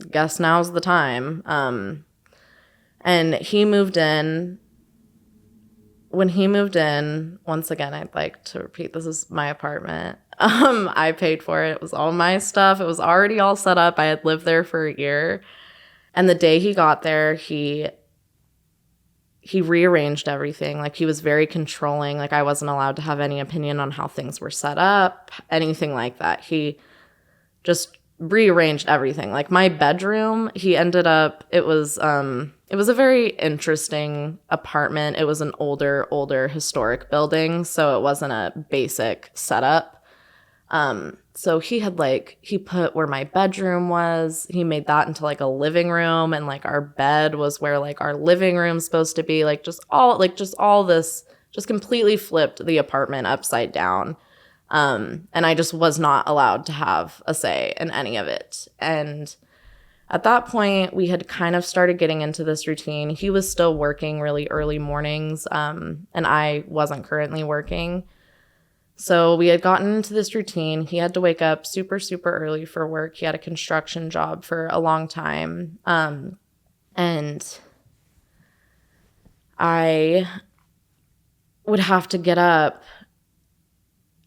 guess now's the time. And he moved in. When he moved in, once again, I'd like to repeat, this is my apartment. I paid for it. It was all my stuff. It was already all set up. I had lived there for a year. And the day he got there, he rearranged everything. Like, he was very controlling. Like, I wasn't allowed to have any opinion on how things were set up, anything like that. He just rearranged everything. Like, my bedroom, it was a very interesting apartment. It was an older historic building, so it wasn't a basic setup. So he put where my bedroom was, he made that into like a living room, and like our bed was where like our living room's supposed to be, just all this, just completely flipped the apartment upside down. And I just was not allowed to have a say in any of it. And at that point, we had kind of started getting into this routine. He was still working really early mornings, and I wasn't currently working. So we had gotten into this routine. He had to wake up super, super early for work. He had a construction job for a long time. And I would have to get up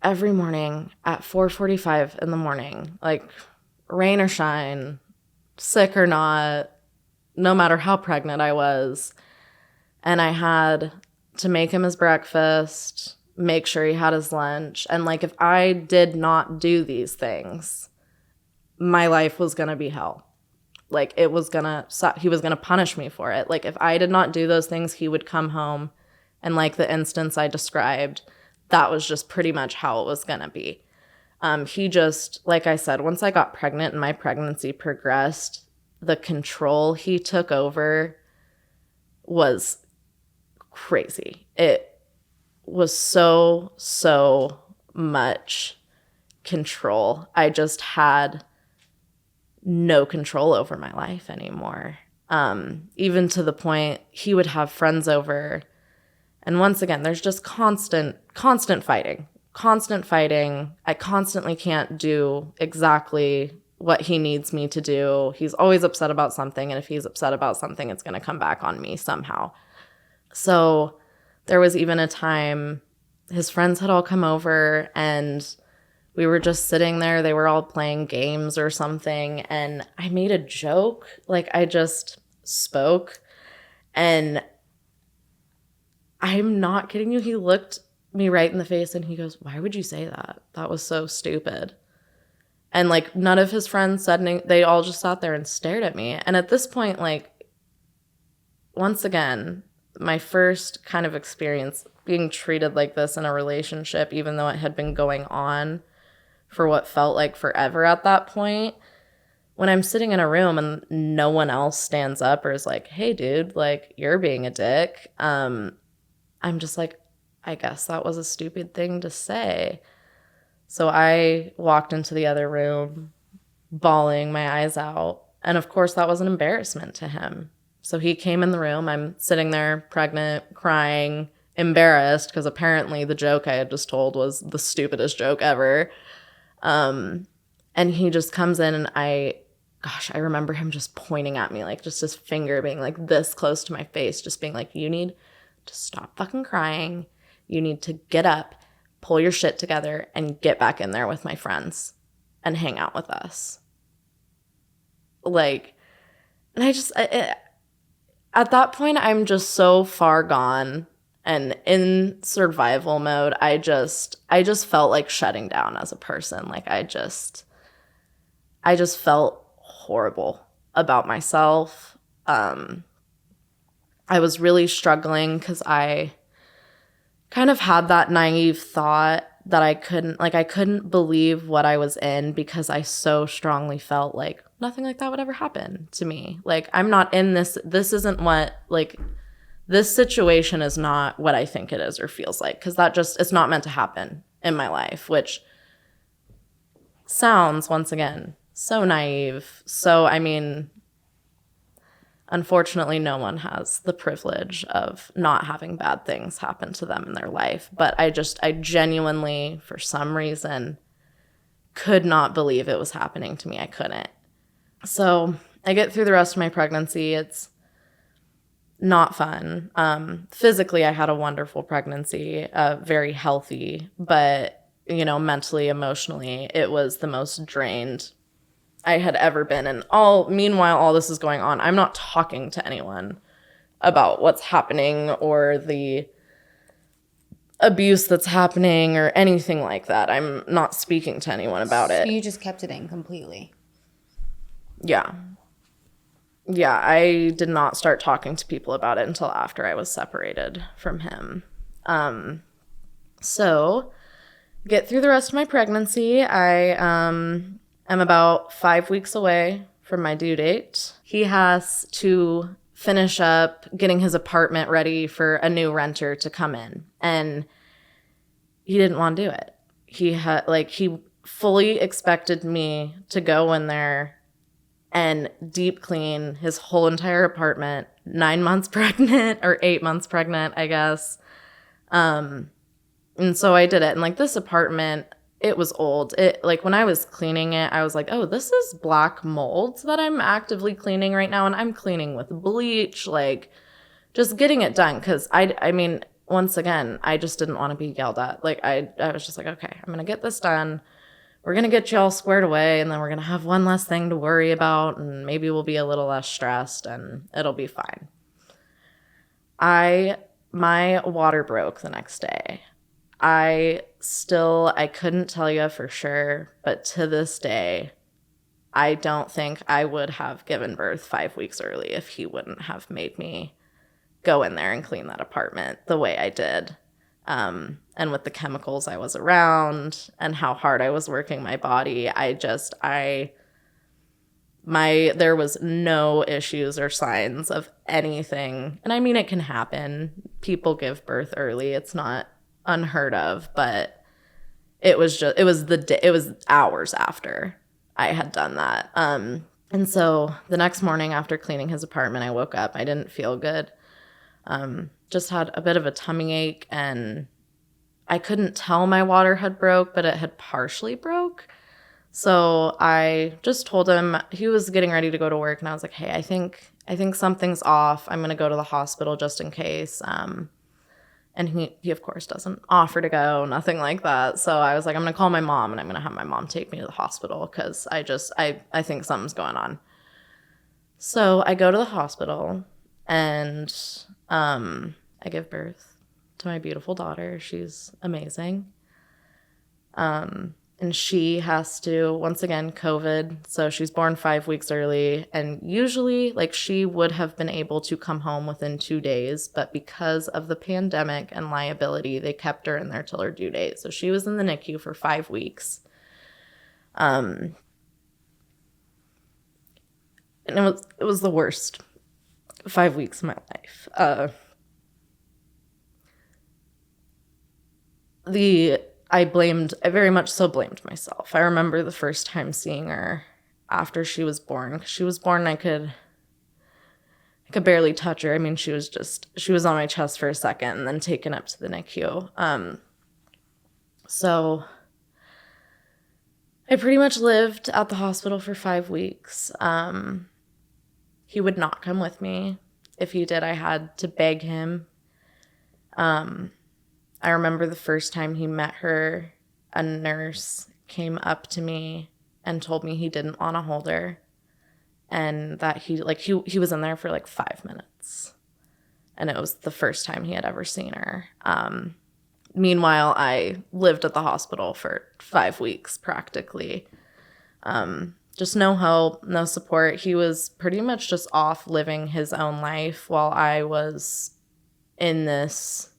every morning at 4:45 in the morning, like rain or shine, sick or not, no matter how pregnant I was. And I had to make him his breakfast, make sure he had his lunch. And like, if I did not do these things, my life was going to be hell. Like, he was going to punish me for it. Like, if I did not do those things, he would come home. And like the instance I described, that was just pretty much how it was going to be. He just, like I said, once I got pregnant and my pregnancy progressed, the control he took over was crazy. was so much control. I just had no control over my life anymore. Even to the point he would have friends over. And once again, there's just constant fighting. I constantly can't do exactly what he needs me to do. He's always upset about something. And if he's upset about something, it's going to come back on me somehow. So there was even a time his friends had all come over and we were just sitting there. They were all playing games or something. And I made a joke. Like, I just spoke. And I'm not kidding you. He looked me right in the face and he goes, "Why would you say that? That was so stupid." And like, none of his friends said anything. They all just sat there and stared at me. And at this point, like, once again, my first kind of experience being treated like this in a relationship, even though it had been going on for what felt like forever at that point, when I'm sitting in a room and no one else stands up or is like, "Hey, dude, like, you're being a dick," I'm just like, I guess that was a stupid thing to say. So I walked into the other room, bawling my eyes out. And of course, that was an embarrassment to him. So he came in the room. I'm sitting there, pregnant, crying, embarrassed, because apparently the joke I had just told was the stupidest joke ever. And he just comes in and I remember him just pointing at me, like, just his finger being like this close to my face, just being like, "You need to stop fucking crying. You need to get up, pull your shit together, and get back in there with my friends and hang out with us." Like, and at that point, I'm just so far gone and in survival mode. I just felt like shutting down as a person. Like, I just felt horrible about myself. I was really struggling because I kind of had that naive thought that I couldn't believe what I was in because I so strongly felt like nothing like that would ever happen to me. Like, I'm not in this. This isn't what, like, this situation is not what I think it is or feels like, because it's not meant to happen in my life, which sounds, once again, so naive. So, I mean, unfortunately, no one has the privilege of not having bad things happen to them in their life. But I genuinely, for some reason, could not believe it was happening to me. I couldn't. So I get through the rest of my pregnancy. It's not fun. Physically, I had a wonderful pregnancy, very healthy, but, mentally, emotionally, it was the most drained I had ever been. And meanwhile, all this is going on, I'm not talking to anyone about what's happening or the abuse that's happening or anything like that. I'm not speaking to anyone about it. You just kept it in completely. Yeah. Yeah, I did not start talking to people about it until after I was separated from him. So, get through the rest of my pregnancy. I am about 5 weeks away from my due date. He has to finish up getting his apartment ready for a new renter to come in. And he didn't want to do it. He fully expected me to go in there and deep clean his whole entire apartment, 9 months pregnant or 8 months pregnant, I guess. And so I did it. And this apartment, it was old. When I was cleaning it, I was like, oh, this is black mold that I'm actively cleaning right now. And I'm cleaning with bleach, just getting it done. Cause I mean, once again, I just didn't want to be yelled at. I was just like, okay, I'm going to get this done. We're going to get you all squared away, and then we're going to have one less thing to worry about, and maybe we'll be a little less stressed, and it'll be fine. My water broke the next day. I couldn't tell you for sure, but to this day, I don't think I would have given birth 5 weeks early if he wouldn't have made me go in there and clean that apartment the way I did. And with the chemicals I was around and how hard I was working my body, there was no issues or signs of anything. And I mean, it can happen. People give birth early. It's not unheard of, but it was hours after I had done that. And so the next morning after cleaning his apartment, I woke up. I didn't feel good. Just had a bit of a tummy ache, and I couldn't tell my water had broke, but it had partially broke. So I just told him, he was getting ready to go to work, and I was like, hey, I think something's off. I'm going to go to the hospital just in case. And he of course doesn't offer to go, nothing like that. So I was like, I'm going to call my mom, and I'm going to have my mom take me to the hospital because I think something's going on. So I go to the hospital, and I give birth to my beautiful daughter. She's amazing. And she has to, once again, COVID. So she's born 5 weeks early. And usually, like, she would have been able to come home within 2 days. But because of the pandemic and liability, they kept her in there till her due date. So she was in the NICU for 5 weeks. And it was the worst 5 weeks of my life. I very much so blamed myself. I remember the first time seeing her after she was born. She was born, I could barely touch her. I mean, she was on my chest for a second and then taken up to the NICU. So I pretty much lived at the hospital for 5 weeks. He would not come with me. If he did, I had to beg him. I remember the first time he met her, a nurse came up to me and told me he didn't want to hold her, and that he was in there for like 5 minutes, and it was the first time he had ever seen her. Meanwhile, I lived at the hospital for 5 weeks practically. Just no help, no support. He was pretty much just off living his own life while I was in this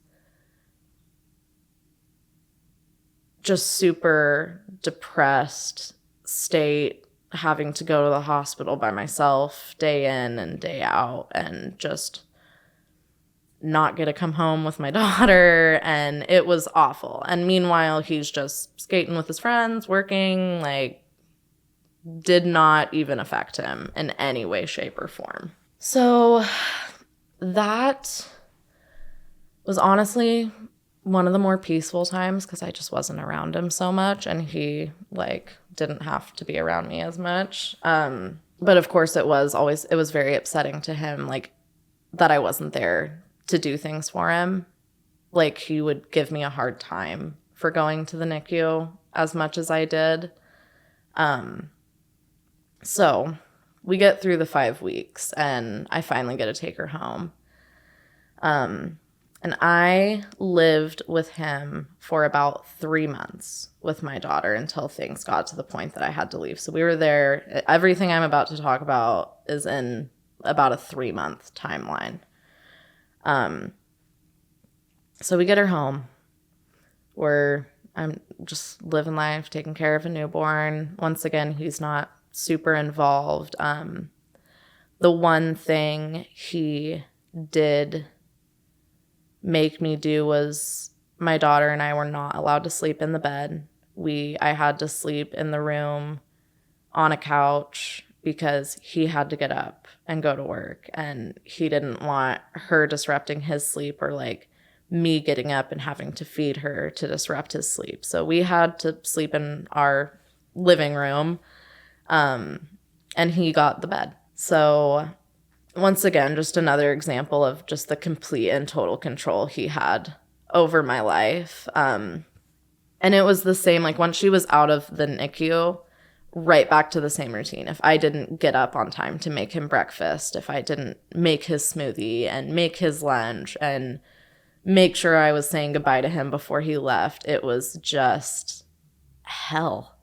just super depressed state, having to go to the hospital by myself day in and day out, and just not get to come home with my daughter. And it was awful. And meanwhile, he's just skating with his friends, working, like, did not even affect him in any way, shape, or form. So that was honestly one of the more peaceful times because I just wasn't around him so much, and he, like, didn't have to be around me as much. But of course it was very upsetting to him, like, that I wasn't there to do things for him. Like, he would give me a hard time for going to the NICU as much as I did. So we get through the 5 weeks, and I finally get to take her home. And I lived with him for about 3 months with my daughter until things got to the point that I had to leave. So we were there. Everything I'm about to talk about is in about a 3-month timeline. So we get her home. I'm just living life, taking care of a newborn. Once again, he's not super involved. The one thing he did make me do was, my daughter and I were not allowed to sleep in the bed. I had to sleep in the room on a couch because he had to get up and go to work, and he didn't want her disrupting his sleep, or like me getting up and having to feed her to disrupt his sleep. So we had to sleep in our living room, and he got the bed. So once again, just another example of just the complete and total control he had over my life. And it was the same, like, once she was out of the NICU, right back to the same routine. If I didn't get up on time to make him breakfast, if I didn't make his smoothie and make his lunch and make sure I was saying goodbye to him before he left, it was just hell.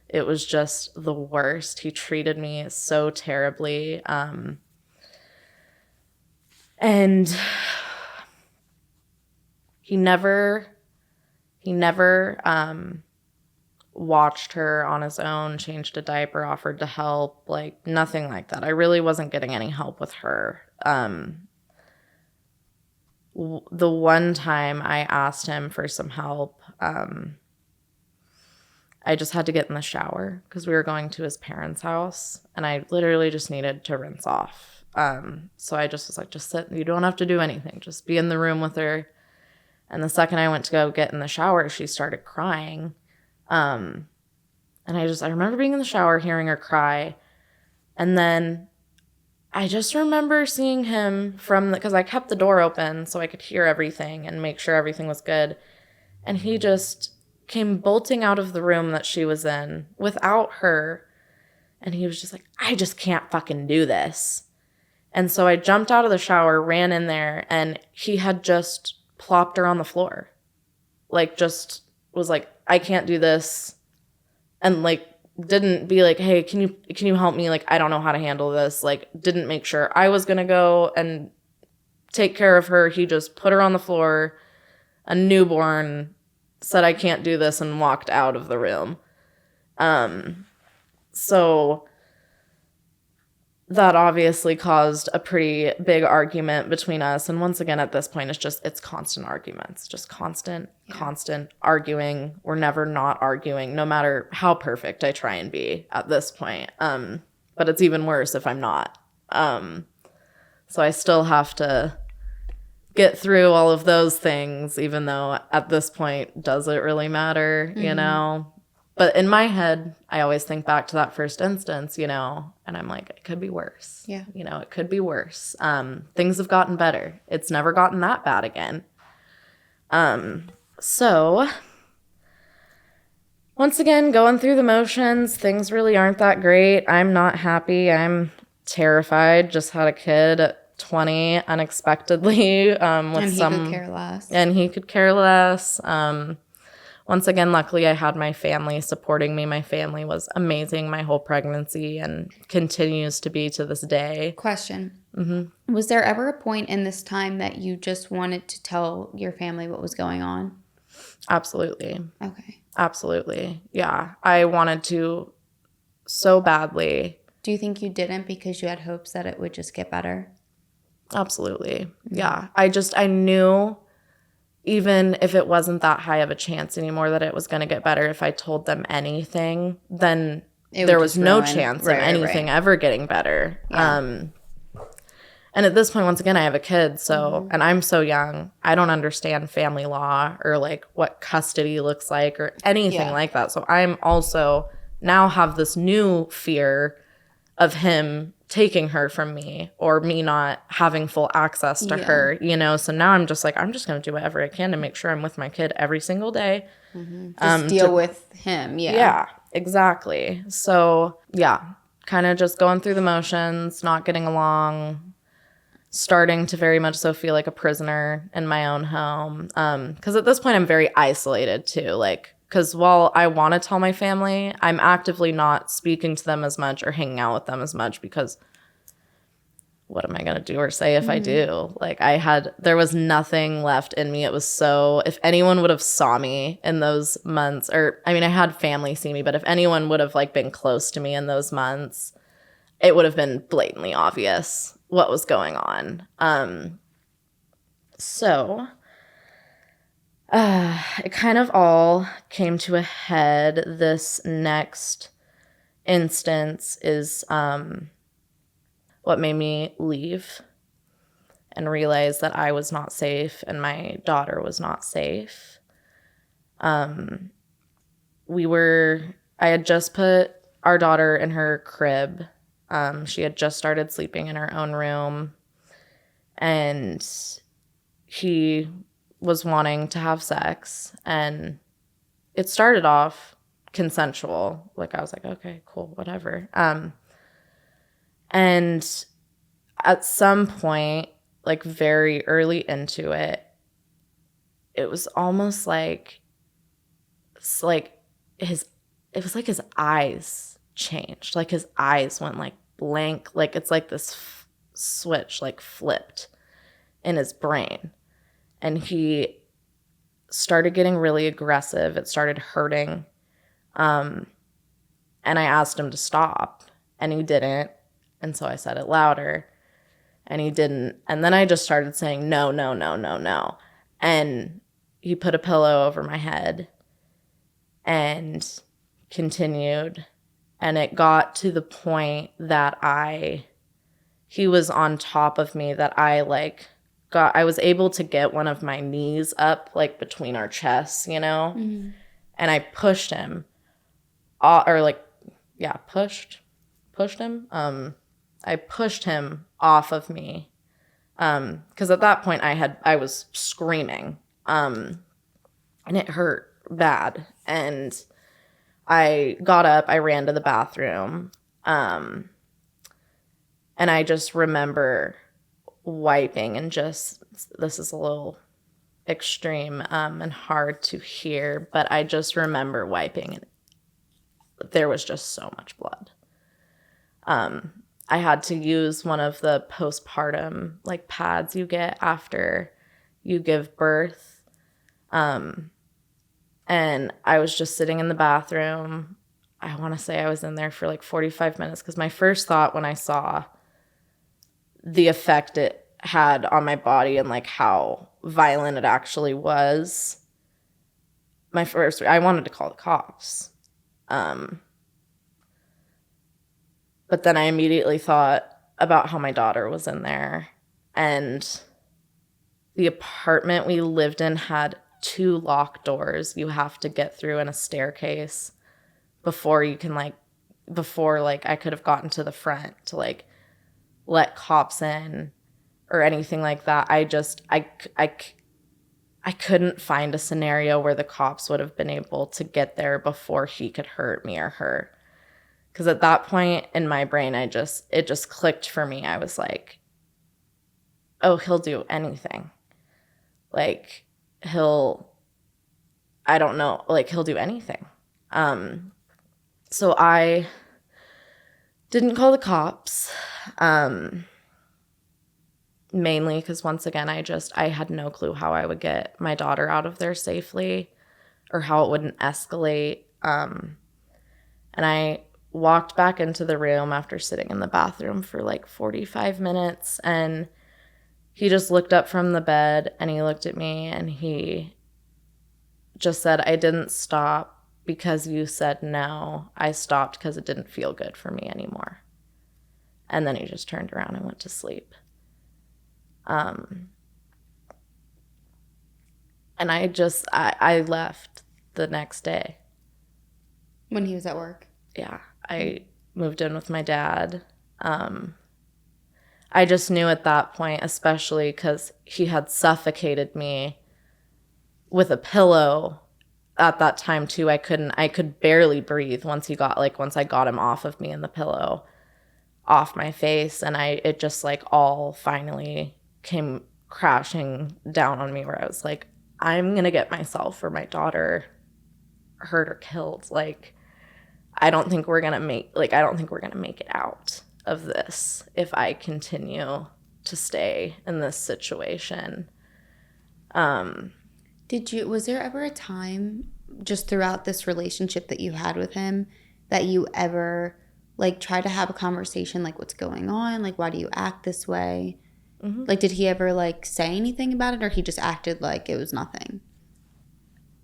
It was just the worst. He treated me so terribly. And he never watched her on his own, changed a diaper, offered to help, like, nothing like that. I really wasn't getting any help with her. the one time I asked him for some help, I just had to get in the shower because we were going to his parents' house, and I literally just needed to rinse off. So I just was like, just sit. You don't have to do anything. Just be in the room with her. And the second I went to go get in the shower, she started crying. And I remember being in the shower, hearing her cry. And then I just remember seeing him because I kept the door open so I could hear everything and make sure everything was good. And he just came bolting out of the room that she was in without her. And he was just like, I just can't fucking do this. And so I jumped out of the shower, ran in there, and he had just plopped her on the floor. Like, just was like, I can't do this. And like, didn't be like, hey, can you help me? Like, I don't know how to handle this. Like, didn't make sure I was going to go and take care of her. He just put her on the floor, a newborn, said, I can't do this, and walked out of the room. So that obviously caused a pretty big argument between us. And once again, at this point, it's constant arguments, just constant arguing. We're never not arguing, no matter how perfect I try and be at this point. But it's even worse if I'm not. So I still have to get through all of those things, even though at this point, does it really matter, you know? But in my head, I always think back to that first instance, you know, and I'm like, it could be worse. Yeah. You know, it could be worse. Things have gotten better. It's never gotten that bad again. So once again, going through the motions, things really aren't that great. I'm not happy. I'm terrified. Just had a kid at 20 unexpectedly. And he could care less. And he could care less. Once again, luckily, I had my family supporting me. My family was amazing my whole pregnancy and continues to be to this day. Question. Mm-hmm. Was there ever a point in this time that you just wanted to tell your family what was going on? Absolutely. Okay. Absolutely. Yeah. I wanted to so badly. Do you think you didn't because you had hopes that it would just get better? Absolutely. Mm-hmm. Yeah. I knew, even if it wasn't that high of a chance anymore that it was going to get better, if I told them anything, then there was no chance of anything ever getting better. Yeah. And at this point, once again, I have a kid, so, and I'm so young, I don't understand family law or like what custody looks like or anything like that. So I'm also now have this new fear of him taking her from me or me not having full access to her, you know? So now I'm just like, I'm just going to do whatever I can to make sure I'm with my kid every single day. Mm-hmm. Just deal with him. Yeah. Yeah, exactly. So yeah, kind of just going through the motions, not getting along, starting to very much so feel like a prisoner in my own home. Because at this point I'm very isolated too. Like, because while I want to tell my family, I'm actively not speaking to them as much or hanging out with them as much because what am I going to do or say if I do? Like there was nothing left in me. It was so, if anyone would have saw me in those months, or I mean, I had family see me, but if anyone would have like been close to me in those months, it would have been blatantly obvious what was going on. So it kind of all came to a head. This next instance is what made me leave and realize that I was not safe and my daughter was not safe. I had just put our daughter in her crib. She had just started sleeping in her own room, and he was wanting to have sex, and it started off consensual. Like, I was like, okay, cool, whatever. And at some point, like very early into it, it was almost like, it was like his eyes changed. Like his eyes went like blank. Like it's like this switch like flipped in his brain. And he started getting really aggressive. It started hurting. And I asked him to stop, and he didn't. And so I said it louder. And he didn't. And then I just started saying, no, no, no, no, no. And he put a pillow over my head and continued. And it got to the point that he was on top of me, that I was able to get one of my knees up, like between our chests, you know? Mm-hmm. And I pushed him, pushed him. I pushed him off of me. Because at that point I was screaming. And it hurt bad. And I got up, I ran to the bathroom. And I just remember wiping and just, this is a little extreme and hard to hear, but I just remember wiping and there was just so much blood. I had to use one of the postpartum like pads you get after you give birth. And I was just sitting in the bathroom. I want to say I was in there for like 45 minutes because my first thought when I saw the effect it had on my body and like how violent it actually was, I wanted to call the cops. But then I immediately thought about how my daughter was in there. And the apartment we lived in had 2 locked doors you have to get through in a staircase before I could have gotten to the front to like let cops in or anything like that. I couldn't find a scenario where the cops would have been able to get there before he could hurt me or her. Because at that point in my brain, it just clicked for me. I was like, oh, he'll do anything. Like, he'll do anything. So I didn't call the cops, mainly because once again, I had no clue how I would get my daughter out of there safely or how it wouldn't escalate. And I walked back into the room after sitting in the bathroom for like 45 minutes, and he just looked up from the bed and he looked at me and he just said, I didn't stop because you said no. I stopped because it didn't feel good for me anymore. And then he just turned around and went to sleep. And I left the next day. When he was at work? Yeah. I moved in with my dad. I just knew at that point, especially because he had suffocated me with a pillow at that time too. I could barely breathe once I got him off of me and the pillow off my face. And it just like all finally came crashing down on me where I was like, I'm going to get myself or my daughter hurt or killed. Like, I don't think we're going to make it out of this if I continue to stay in this situation. Was there ever a time just throughout this relationship that you had with him that you ever like try to have a conversation like what's going on? Like, why do you act this way? Mm-hmm. Like, did he ever like say anything about it, or he just acted like it was nothing?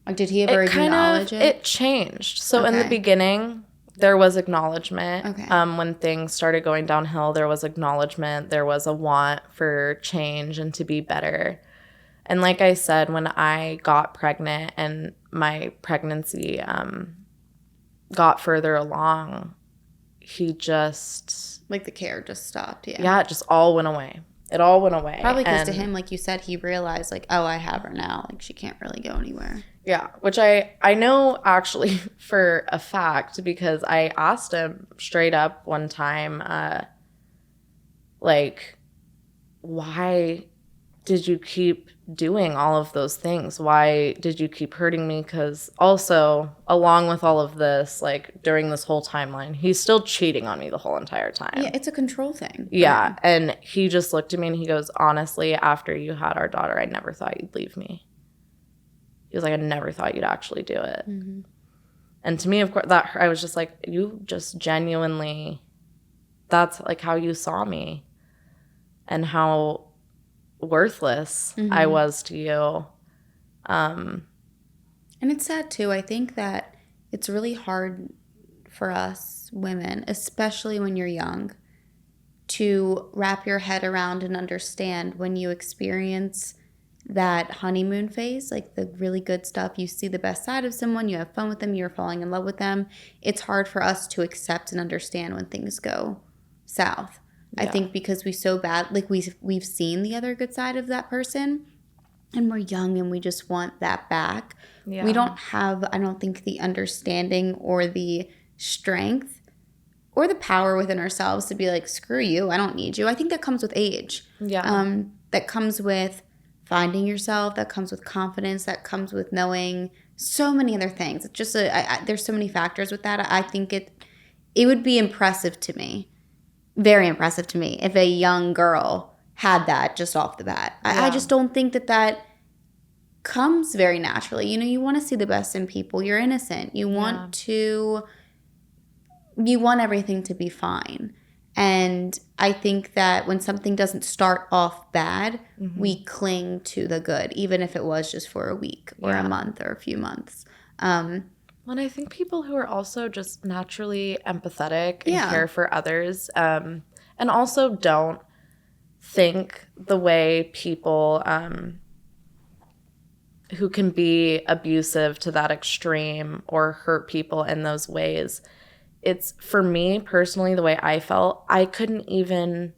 Like, did he ever acknowledge it? It changed. So in the beginning, there was acknowledgement. Okay. When things started going downhill, there was acknowledgement. There was a want for change and to be better. And like I said, when I got pregnant and my pregnancy got further along, he just... Like the care just stopped, yeah. Yeah, it just all went away. It all went away. Probably because to him, like you said, he realized like, oh, I have her now. Like, she can't really go anywhere. Yeah, which I know actually for a fact because I asked him straight up one time, like, why did you keep doing all of those things? Why did you keep hurting me? Because also, along with all of this, like during this whole timeline, he's still cheating on me the whole entire time. Yeah, it's a control thing. Yeah, and he just looked at me and he goes, honestly, after you had our daughter, I never thought you'd leave me. He was like, I never thought you'd actually do it. Mm-hmm. And to me, of course, that I was just like, you just genuinely, that's like how you saw me. and how worthless I was to you. And it's sad too. I think that it's really hard for us women, especially when you're young, to wrap your head around and understand when you experience that honeymoon phase, like the really good stuff. You see the best side of someone, you have fun with them, you're falling in love with them. It's hard for us to accept and understand when things go south. Yeah. I think because we've seen the other good side of that person, and we're young and we just want that back. Yeah. We don't have, I don't think, the understanding or the strength or the power within ourselves to be like, screw you, I don't need you. I think that comes with age. Yeah. That comes with finding yourself, that comes with confidence, that comes with knowing so many other things. It's just there's so many factors with that. I think it would be impressive to me, very impressive to me, if a young girl had that just off the bat. Yeah. I just don't think that comes very naturally. You know, you want to see the best in people. You're innocent. You want you want everything to be fine. And I think that when something doesn't start off bad, we cling to the good, even if it was just for a week or a month or a few months. And I think people who are also just naturally empathetic and care for others, and also don't think the way people who can be abusive to that extreme or hurt people in those ways. It's, for me personally, the way I felt, I couldn't even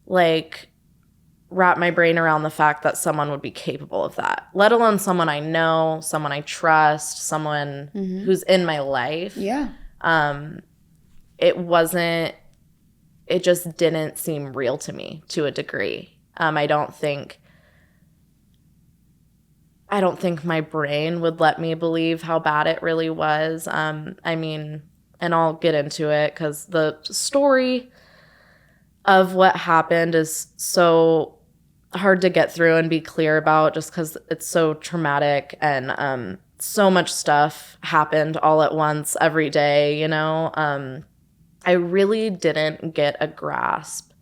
like wrap my brain around the fact that someone would be capable of that, let alone someone I know, someone I trust, someone who's in my life. Yeah. It just didn't seem real to me to a degree. I don't think my brain would let me believe how bad it really was. I mean, and I'll get into it because the story of what happened is so hard to get through and be clear about, just because it's so traumatic and so much stuff happened all at once every day, you know. I really didn't get a grasp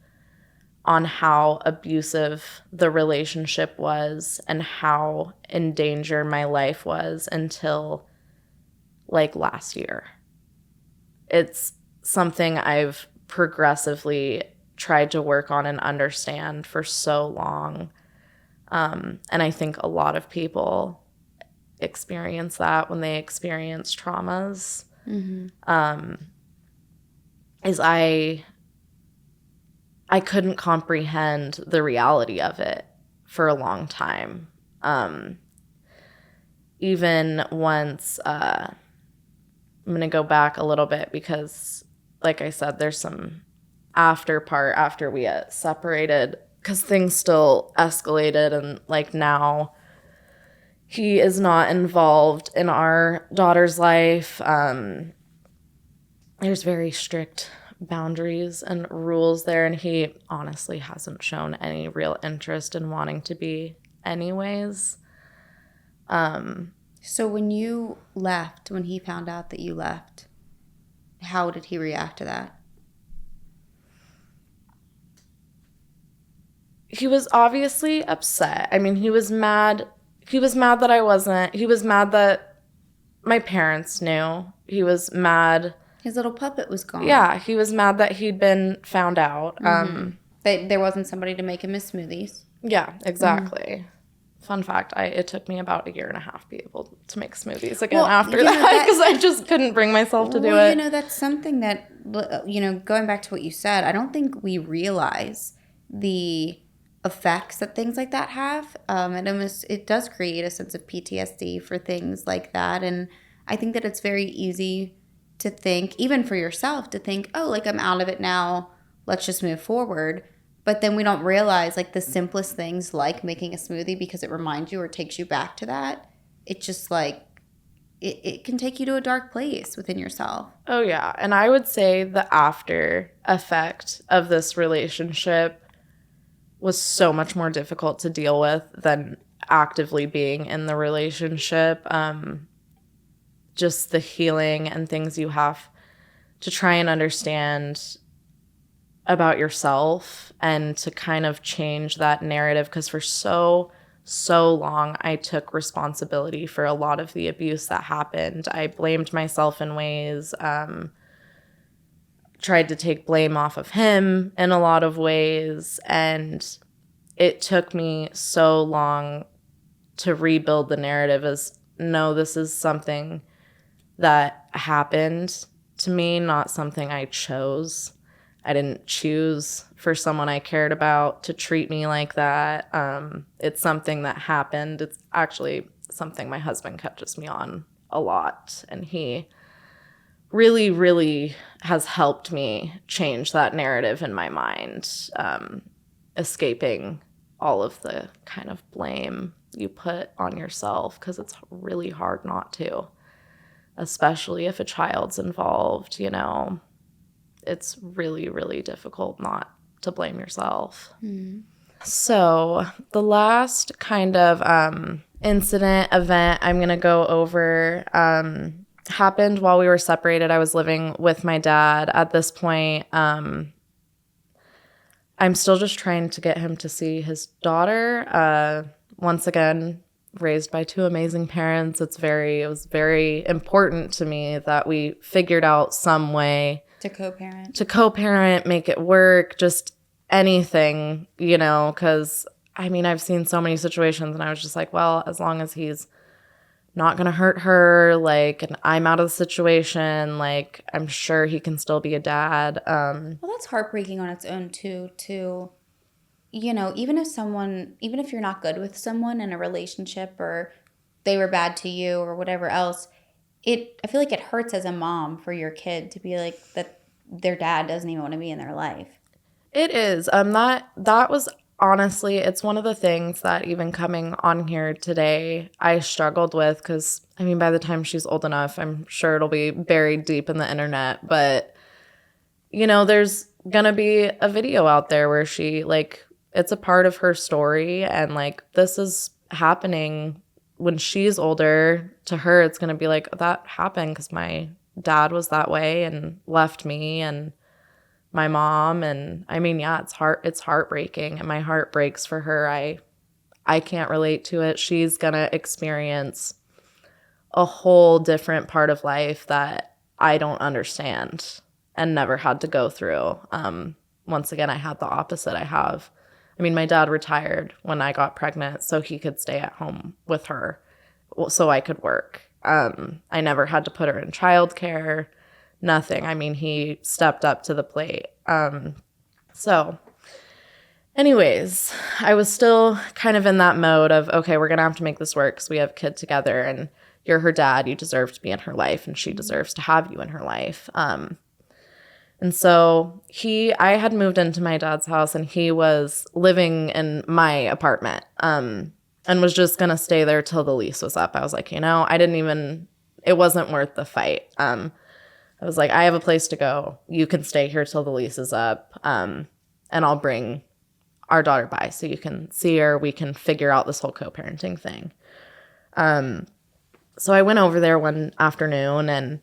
on how abusive the relationship was and how in danger my life was until like last year. It's something I've progressively tried to work on and understand for so long. And I think a lot of people experience that when they experience traumas. Is I couldn't comprehend the reality of it for a long time. Even once, I'm going to go back a little bit because, like I said, there's some after we separated, because things still escalated, and like now he is not involved in our daughter's life. There's very strict boundaries and rules there, and he honestly hasn't shown any real interest in wanting to be anyways. So when you left, when he found out that you left, how did he react to that? He was obviously upset. I mean, he was mad. He was mad that I wasn't. He was mad that my parents knew. He was mad. His little puppet was gone. Yeah, he was mad that he'd been found out. That there wasn't somebody to make him his smoothies. Yeah, exactly. Fun fact, it took me about 1.5 years to be able to make smoothies again after that, because I just couldn't bring myself to do it. You know, that's something that, you know, going back to what you said, I don't think we realize the effects that things like that have. It does create a sense of PTSD for things like that. And I think that it's very easy to think, even for yourself, to think, oh, like, I'm out of it now, let's just move forward. But then we don't realize, like, the simplest things, like making a smoothie, because it reminds you or takes you back to that. It just, like, it can take you to a dark place within yourself. Oh, yeah. And I would say the after effect of this relationship was so much more difficult to deal with than actively being in the relationship. Just the healing and things you have to try and understand about yourself and to kind of change that narrative, because for so long I took responsibility for a lot of the abuse that happened. I blamed myself in ways, tried to take blame off of him in a lot of ways, and it took me so long to rebuild the narrative as, no, this is something that happened to me, not something I chose. I didn't choose for someone I cared about to treat me like that. It's something that happened. It's actually something my husband catches me on a lot. And he really, really has helped me change that narrative in my mind, escaping all of the kind of blame you put on yourself, because it's really hard not to, especially if a child's involved, you know. It's really, really difficult not to blame yourself. Mm. So the last kind of event I'm going to go over happened while we were separated. I was living with my dad. At this point, I'm still just trying to get him to see his daughter. Once again, raised by two amazing parents. It was very important to me that we figured out some way to co-parent, make it work, just anything, you know, because, I mean, I've seen so many situations and I was just like, well, as long as he's not going to hurt her, like, and I'm out of the situation, like, I'm sure he can still be a dad. Well, that's heartbreaking on its own, too, you know, even if you're not good with someone in a relationship or they were bad to you or whatever else, I feel like it hurts as a mom for your kid to be like that their dad doesn't even want to be in their life. It is. That was honestly, it's one of the things that even coming on here today, I struggled with, because, I mean, by the time she's old enough, I'm sure it'll be buried deep in the internet. But, you know, there's going to be a video out there where she, like, it's a part of her story, and, like, this is happening when she's older. To her, it's going to be like, that happened because my dad was that way and left me and my mom. And I mean, yeah, it's heartbreaking, and my heart breaks for her. I can't relate to it. She's going to experience a whole different part of life that I don't understand and never had to go through. Once again, I had the opposite. I mean, my dad retired when I got pregnant so he could stay at home with her so I could work. I never had to put her in childcare, nothing. I mean, he stepped up to the plate. So anyways, I was still kind of in that mode of, okay, we're going to have to make this work because we have a kid together, and you're her dad. You deserve to be in her life, and she deserves to have you in her life. And so I had moved into my dad's house, and he was living in my apartment, and was just going to stay there till the lease was up. I was like, you know, it wasn't worth the fight. I was like, I have a place to go. You can stay here till the lease is up, and I'll bring our daughter by so you can see her. We can figure out this whole co-parenting thing. So I went over there one afternoon and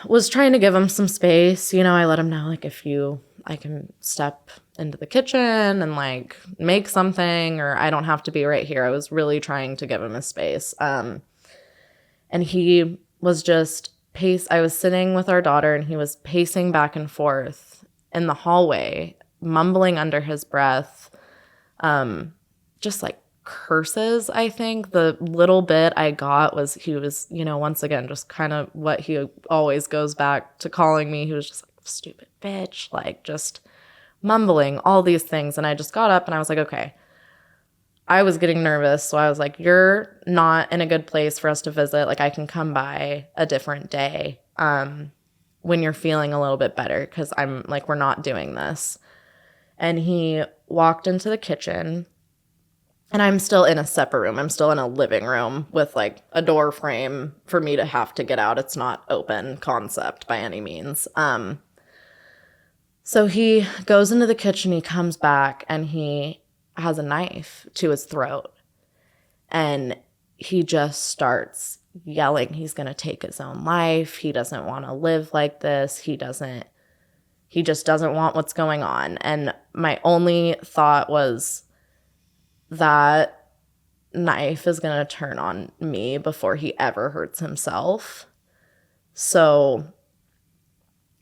was trying to give him some space. You know, I let him know, like, I can step into the kitchen and, like, make something, or I don't have to be right here. I was really trying to give him a space. And he was just I was sitting with our daughter, and he was pacing back and forth in the hallway, mumbling under his breath, just like curses. I think the little bit I got was he was, you know, once again, just kind of what he always goes back to calling me. He was just like, stupid bitch, like, just mumbling all these things. And I just got up and I was like, okay. I was getting nervous, so I was like, you're not in a good place for us to visit. Like, I can come by a different day when you're feeling a little bit better, because I'm like, we're not doing this. And he walked into the kitchen, and I'm still in a separate room. I'm still in a living room with, like, a door frame for me to have to get out. It's not open concept by any means. So he goes into the kitchen, he comes back, and he has a knife to his throat, and he just starts yelling he's going to take his own life. He doesn't want to live like this. He doesn't He just doesn't want what's going on. And my only thought was that knife is going to turn on me before he ever hurts himself. So.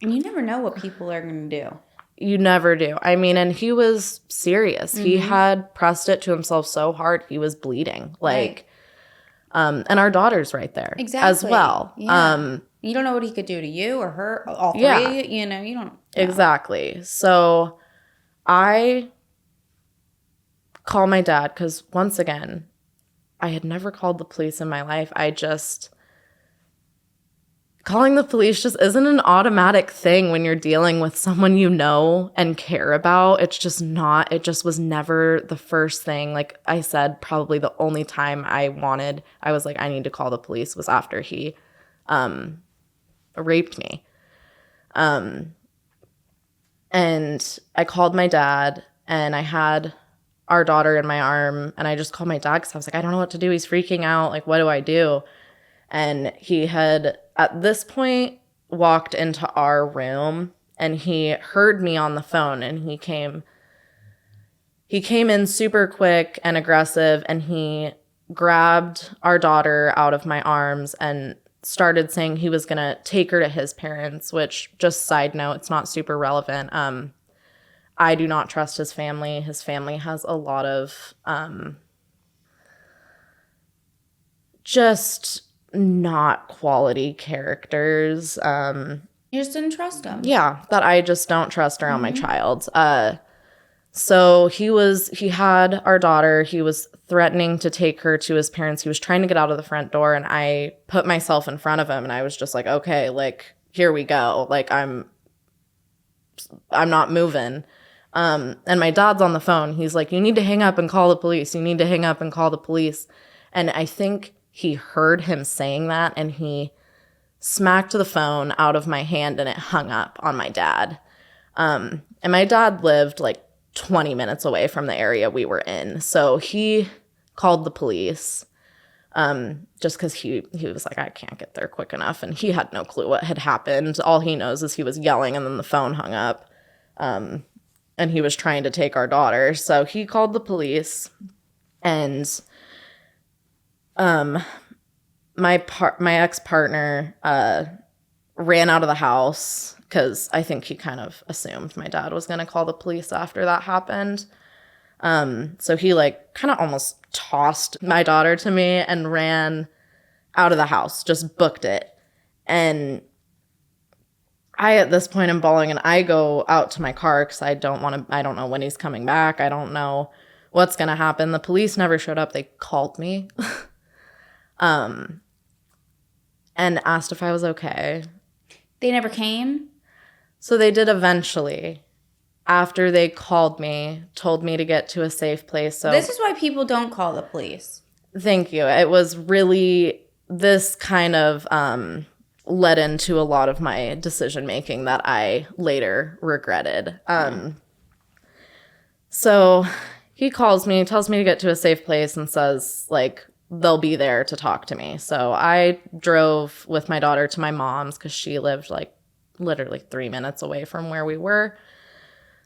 And you never know what people are going to do. You never do. I mean, and he was serious. Mm-hmm. He had pressed it to himself so hard, he was bleeding. Like, right. And our daughter's right there as well. Yeah. You don't know what he could do to you or her, all three of you. You know, you don't know. Exactly. So I call my dad because, once again, I had never called the police in my life. Calling the police just isn't an automatic thing when you're dealing with someone you know and care about. It's just not. It just was never the first thing. Like I said, probably the only time I was like, I need to call the police was after he raped me. And I called my dad, and I had our daughter in my arm, and I just called my dad because I was like, I don't know what to do. He's freaking out. Like, what do I do? And he had, at this point, walked into our room, and he heard me on the phone, and he came in super quick and aggressive, and he grabbed our daughter out of my arms and started saying he was going to take her to his parents, which, just side note, it's not super relevant. I do not trust his family. His family has a lot of just not quality characters. You just didn't trust them. Yeah, that I just don't trust around my child. So he had our daughter. He was threatening to take her to his parents. He was trying to get out of the front door, and I put myself in front of him, and I was just like, okay, like, here we go. Like, I'm not moving. And my dad's on the phone. He's like, you need to hang up and call the police. You need to hang up and call the police. And I think he heard him saying that, and he smacked the phone out of my hand, and it hung up on my dad. And my dad lived like 20 minutes away from the area we were in. So he called the police just because he was like, I can't get there quick enough. And he had no clue what had happened. All he knows is he was yelling, and then the phone hung up. And he was trying to take our daughter. So he called the police, and my ex-partner ran out of the house because I think he kind of assumed my dad was going to call the police after that happened. So he like kind of almost tossed my daughter to me and ran out of the house, just booked it. And I, at this point, am bawling, and I go out to my car because I don't know when he's coming back. I don't know what's going to happen. The police never showed up. They called me and asked if I was okay. They never came? So they did eventually. After they called me, told me to get to a safe place. So this is why people don't call the police. Thank you. It was really this kind of led into a lot of my decision making that I later regretted. So he calls me, tells me to get to a safe place, and says, like, they'll be there to talk to me. So I drove with my daughter to my mom's because she lived like literally 3 minutes away from where we were.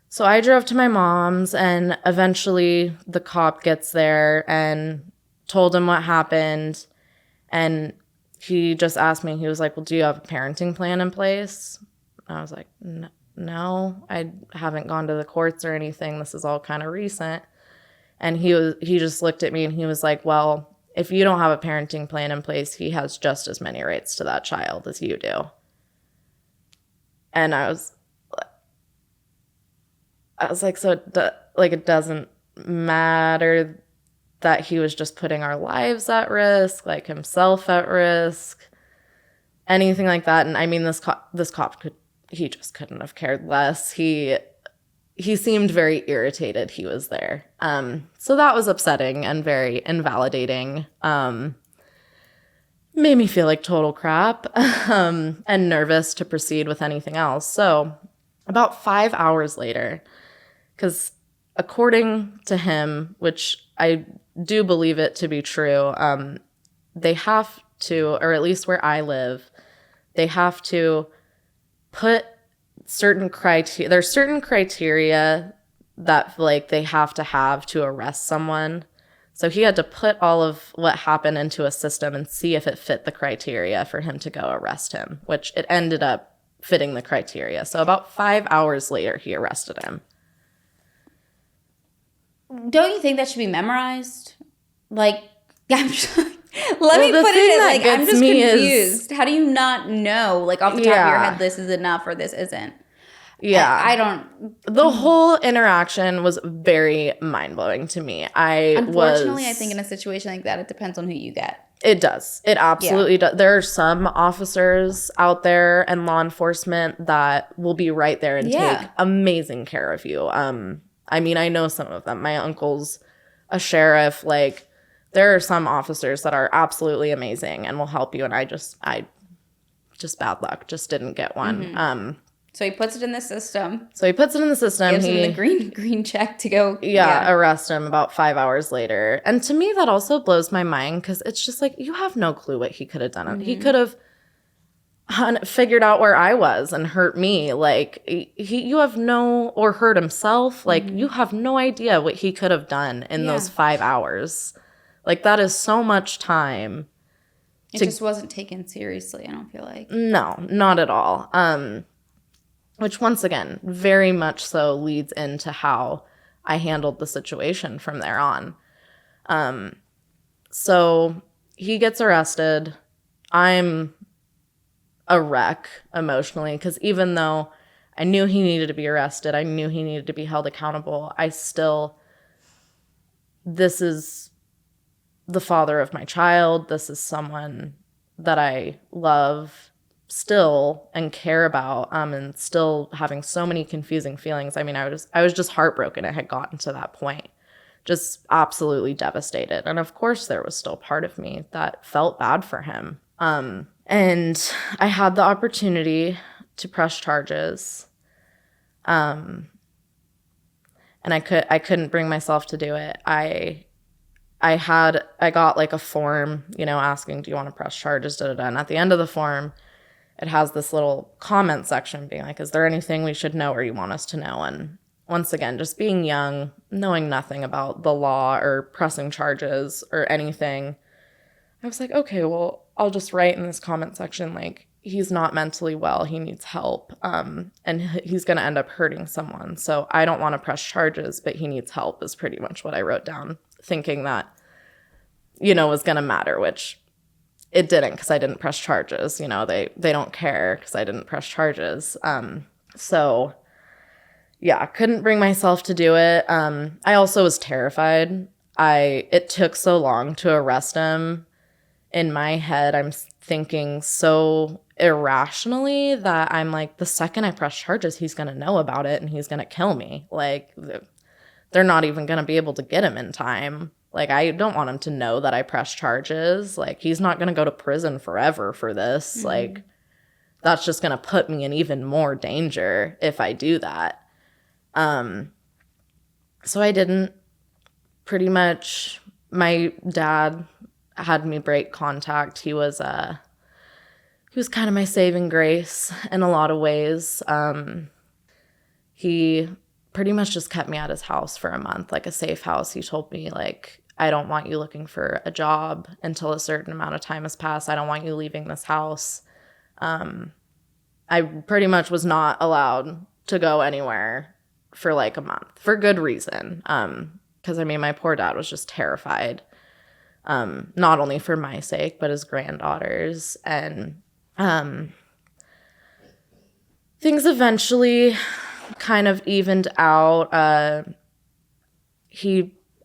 So I drove to my mom's, and eventually the cop gets there and told him what happened. And he just asked me, he was like, well, do you have a parenting plan in place? I was like, no, I haven't gone to the courts or anything. This is all kind of recent. And he just looked at me, and he was like, well, if you don't have a parenting plan in place, he has just as many rights to that child as you do. And I was like, so it doesn't matter that he was just putting our lives at risk, like himself at risk, anything like that. And I mean, this cop he just couldn't have cared less. He seemed very irritated he was there. So that was upsetting and very invalidating. Made me feel like total crap and nervous to proceed with anything else. So about 5 hours later, because according to him, which I do believe it to be true, they have to, or at least where I live, they have to put there's certain criteria that like they have to arrest someone. So he had to put all of what happened into a system and see if it fit the criteria for him to go arrest him, which it ended up fitting the criteria. So about 5 hours later, he arrested him. Don't you think that should be memorized? Like, let me put it like, I'm just confused. How do you not know, like, off the top of your head, this is enough or this isn't? Yeah. I don't. The whole interaction was very mind-blowing to me. Unfortunately, I think in a situation like that, it depends on who you get. It does. It absolutely does. There are some officers out there and law enforcement that will be right there and take amazing care of you. I mean, I know some of them. My uncle's a sheriff. Like, there are some officers that are absolutely amazing and will help you. And I just bad luck. Just didn't get one. Mm-hmm. So he puts it in the system. Gives him the green check to go. Arrest him about 5 hours later. And to me, that also blows my mind because it's just like, you have no clue what he could have done. Mm-hmm. He could have figured out where I was and hurt me. Like, or hurt himself. Like, you have no idea what he could have done in those 5 hours. Like, that is so much time. It just wasn't taken seriously, I don't feel like. No, not at all. Which, once again, very much so leads into how I handled the situation from there on. So he gets arrested. I'm a wreck emotionally because even though I knew he needed to be arrested, I knew he needed to be held accountable, this is the father of my child. This is someone that I love still and care about, and still having so many confusing feelings. I mean, I was just heartbroken it had gotten to that point. Just absolutely devastated. And of course there was still part of me that felt bad for him. And I had the opportunity to press charges. And I couldn't bring myself to do it. I got like a form, asking, do you want to press charges? And at the end of the form, it has this little comment section being like, is there anything we should know or you want us to know? And once again, just being young, knowing nothing about the law or pressing charges or anything, I was like, okay, well, I'll just write in this comment section, like, he's not mentally well, he needs help, and he's going to end up hurting someone. So I don't want to press charges, but he needs help is pretty much what I wrote down, thinking that, was going to matter, which it didn't because I didn't press charges. They don't care because I didn't press charges. So yeah, couldn't bring myself to do it. I also was terrified. It took so long to arrest him. In my head, I'm thinking so irrationally that I'm like, the second I press charges, he's going to know about it and he's going to kill me. Like, they're not even going to be able to get him in time. Like, I don't want him to know that I press charges. Like, he's not going to go to prison forever for this. Mm-hmm. Like, that's just going to put me in even more danger if I do that. So I didn't. Pretty much, my dad had me break contact. He was kind of my saving grace in a lot of ways. He pretty much just kept me at his house for a month, like a safe house. He told me, like, I don't want you looking for a job until a certain amount of time has passed. I don't want you leaving this house. I pretty much was not allowed to go anywhere for like a month for good reason. Because, I mean, my poor dad was just terrified, not only for my sake, but his granddaughters. And things eventually kind of evened out.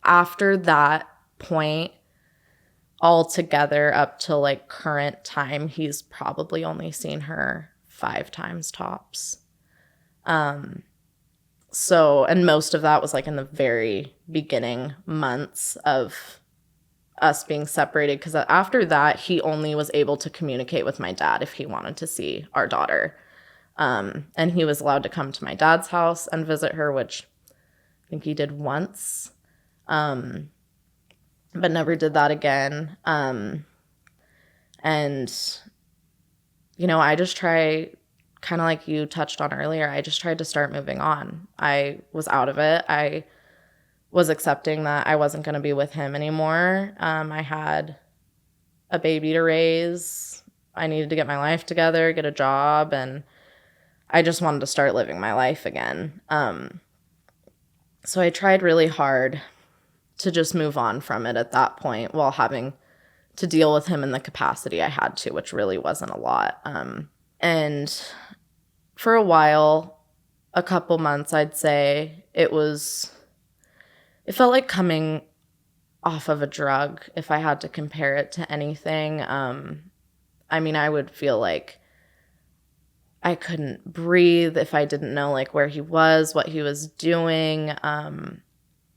After that point, altogether up to like current time, he's probably only seen her 5 times tops. So, and most of that was like in the very beginning months of us being separated, because after that, he only was able to communicate with my dad if he wanted to see our daughter. And he was allowed to come to my dad's house and visit her, which I think he did once, but never did that again. And, I just try kind of like you touched on earlier, I just tried to start moving on. I was out of it. I was accepting that I wasn't going to be with him anymore. I had a baby to raise. I needed to get my life together, get a job, and I just wanted to start living my life again. So I tried really hard to just move on from it at that point while having to deal with him in the capacity I had to, which really wasn't a lot. And for a while, a couple months, I'd say, it felt like coming off of a drug if I had to compare it to anything. I mean, I would feel like I couldn't breathe if I didn't know like where he was, what he was doing.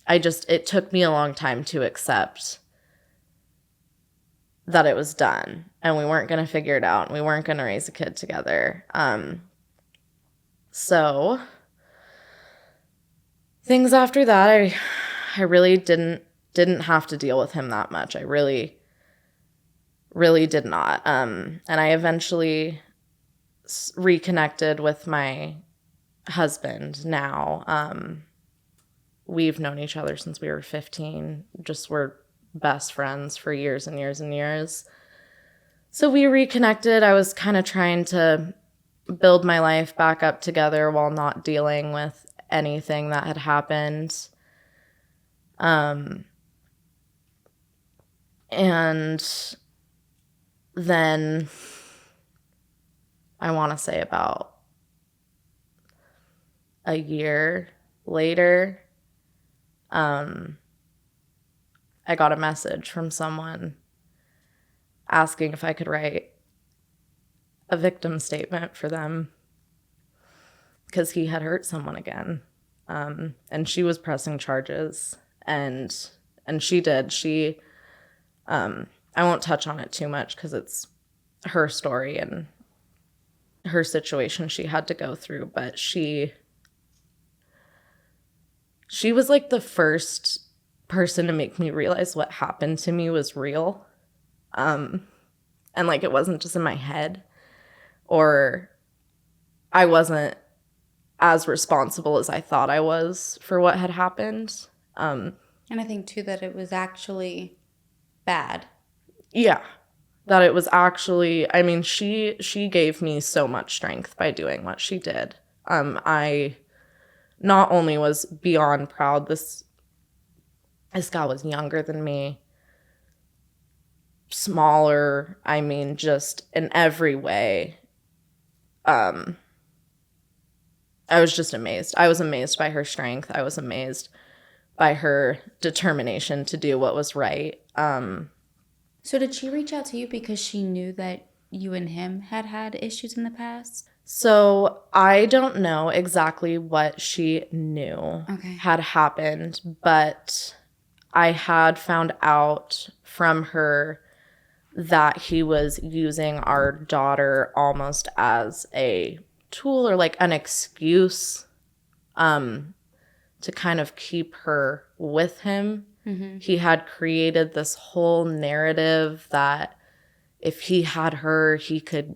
It took me a long time to accept that it was done and we weren't going to figure it out and we weren't going to raise a kid together. So things after that, I really didn't have to deal with him that much. I really, really did not. And I eventually reconnected with my husband now. We've known each other since we were 15. Just we're best friends for years and years and years. So we reconnected. I was kind of trying to build my life back up together while not dealing with anything that had happened. And then I want to say about a year later, I got a message from someone asking if I could write a victim statement for them because he had hurt someone again. And she was pressing charges, and she did. I won't touch on it too much because it's her story and her situation she had to go through, but she was like the first person to make me realize what happened to me was real. And like it wasn't just in my head, or I wasn't as responsible as I thought I was for what had happened. And I think too that it was actually bad. Yeah. That it was actually, I mean, she gave me so much strength by doing what she did. I not only was beyond proud, this guy was younger than me, smaller, I mean, just in every way. I was just amazed. I was amazed by her strength. I was amazed by her determination to do what was right. So did she reach out to you because she knew that you and him had issues in the past? So I don't know exactly what she knew had happened, but I had found out from her that he was using our daughter almost as a tool or like an excuse to kind of keep her with him. Mm-hmm. He had created this whole narrative that if he had her, he could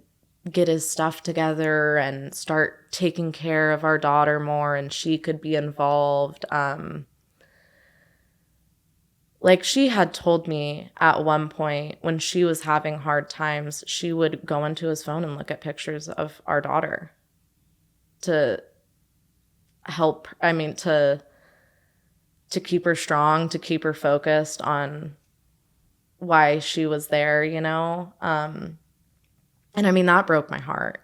get his stuff together and start taking care of our daughter more and she could be involved. Like she had told me at one point when she was having hard times, she would go into his phone and look at pictures of our daughter to help, I mean, to keep her strong, to keep her focused on why she was there, you know? And I mean, that broke my heart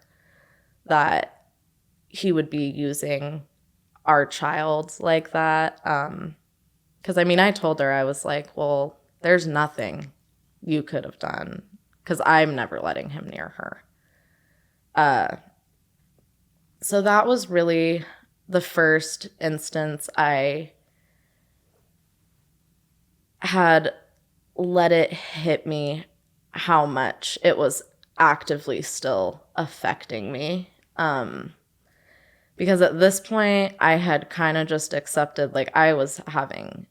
that he would be using our child like that. Because I mean, I told her, I was like, well, there's nothing you could have done because I'm never letting him near her. So that was really the first instance I had let it hit me how much it was actively still affecting me. Because at this point, I had kind of just accepted, like, I was having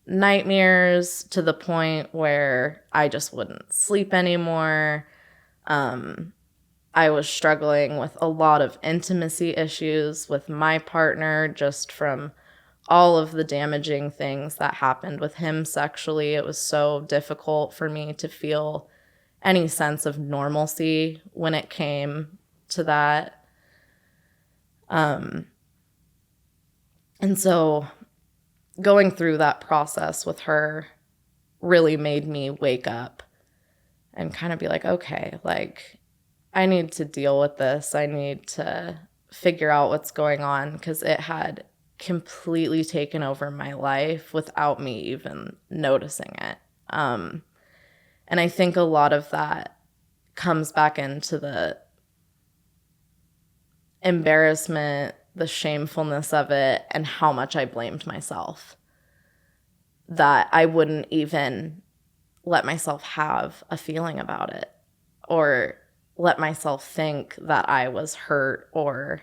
nightmares to the point where I just wouldn't sleep anymore. I was struggling with a lot of intimacy issues with my partner, just from all of the damaging things that happened with him sexually. It was so difficult for me to feel any sense of normalcy when it came to that. And so going through that process with her really made me wake up and kind of be like, okay, like, I need to deal with this. I need to figure out what's going on, because it had completely taken over my life without me even noticing it. And I think a lot of that comes back into the embarrassment, the shamefulness of it, and how much I blamed myself. That I wouldn't even let myself have a feeling about it, or let myself think that I was hurt or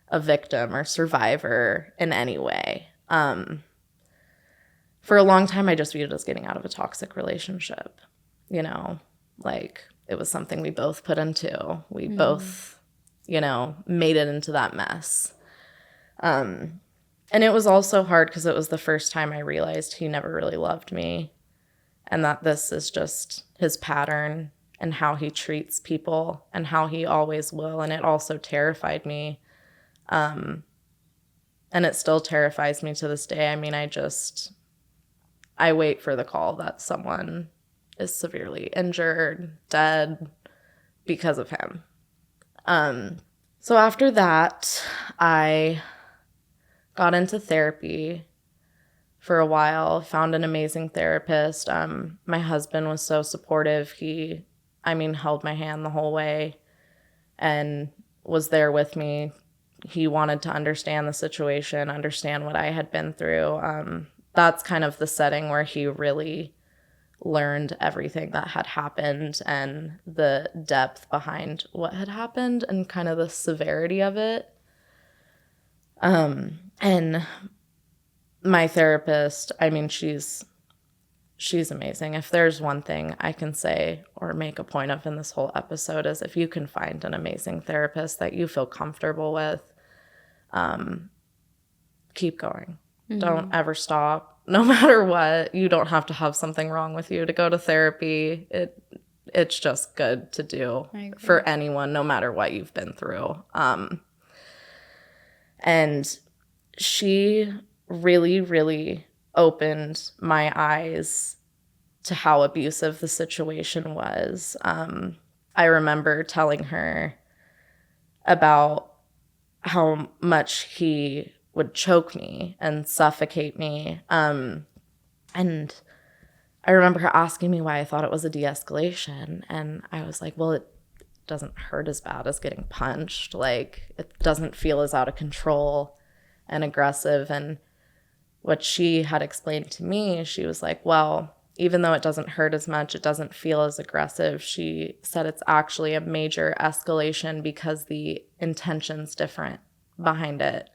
a victim or survivor in any way. For a long time, I just viewed it as getting out of a toxic relationship. You know, like, it was something we both put into. We both, you know, made it into that mess. And it was also hard because it was the first time I realized he never really loved me, and that this is just his pattern and how he treats people and how he always will. And it also terrified me. And it still terrifies me to this day. I mean, I wait for the call that someone is severely injured, dead, because of him. So after that, I got into therapy for a while, found an amazing therapist. My husband was so supportive. He held my hand the whole way and was there with me. He wanted to understand the situation, understand what I had been through. That's kind of the setting where he really learned everything that had happened and the depth behind what had happened and kind of the severity of it. And my therapist, she's amazing. If there's one thing I can say or make a point of in this whole episode, is if you can find an amazing therapist that you feel comfortable with, keep going. Don't ever stop. No matter what, you don't have to have something wrong with you to go to therapy. It's just good to do for anyone, no matter what you've been through. And she really, really opened my eyes to how abusive the situation was. I remember telling her about how much he would choke me and suffocate me. And I remember her asking me why I thought it was a de-escalation. And I was like, well, it doesn't hurt as bad as getting punched. Like, it doesn't feel as out of control and aggressive. And what she had explained to me, she was like, well, even though it doesn't hurt as much, it doesn't feel as aggressive. She said it's actually a major escalation because the intention's different behind it.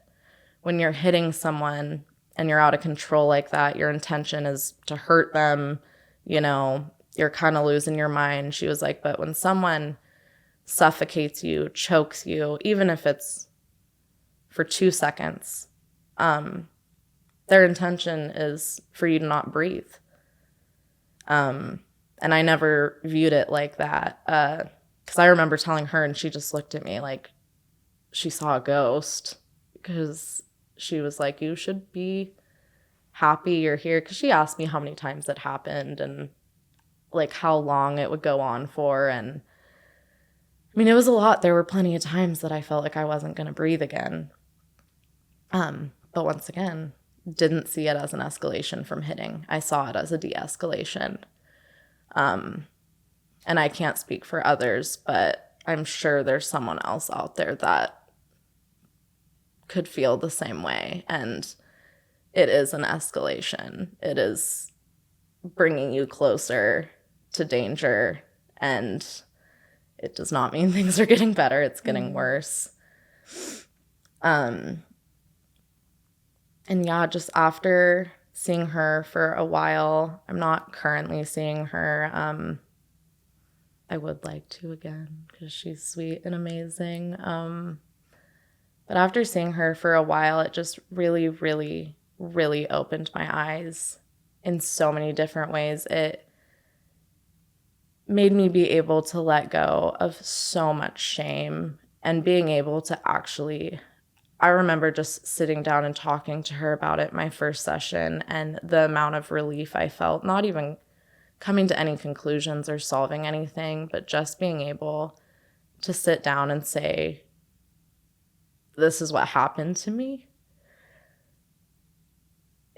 When you're hitting someone and you're out of control like that, your intention is to hurt them, you know, you're kind of losing your mind. She was like, but when someone suffocates you, chokes you, even if it's for 2 seconds, their intention is for you to not breathe. And I never viewed it like that. Because I remember telling her, and she just looked at me like she saw a ghost, because she was like, you should be happy you're here. Because she asked me how many times it happened and like how long it would go on for. And I mean, it was a lot. There were plenty of times that I felt like I wasn't going to breathe again. But once again, didn't see it as an escalation from hitting. I saw it as a de-escalation. And I can't speak for others, but I'm sure there's someone else out there that could feel the same way. And it is an escalation. It is bringing you closer to danger, and it does not mean things are getting better. It's getting worse. And yeah, just after seeing her for a while, I'm not currently seeing her. I would like to again because she's sweet and amazing. But after seeing her for a while, it just really, really, really opened my eyes in so many different ways. It made me be able to let go of so much shame and being able to actually, I remember just sitting down and talking to her about it my first session and the amount of relief I felt, not even coming to any conclusions or solving anything, but just being able to sit down and say, this is what happened to me.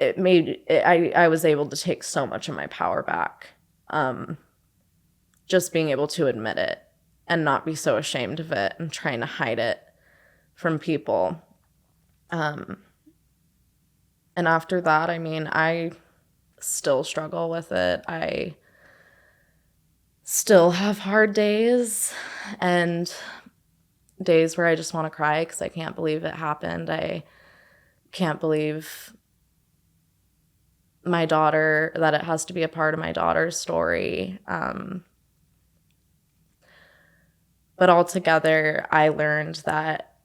I was able to take so much of my power back. Just being able to admit it and not be so ashamed of it and trying to hide it from people. And after that, I mean, I still struggle with it. I still have hard days and days where I just want to cry because I can't believe it happened. I can't believe my daughter, that it has to be a part of my daughter's story. But altogether, I learned that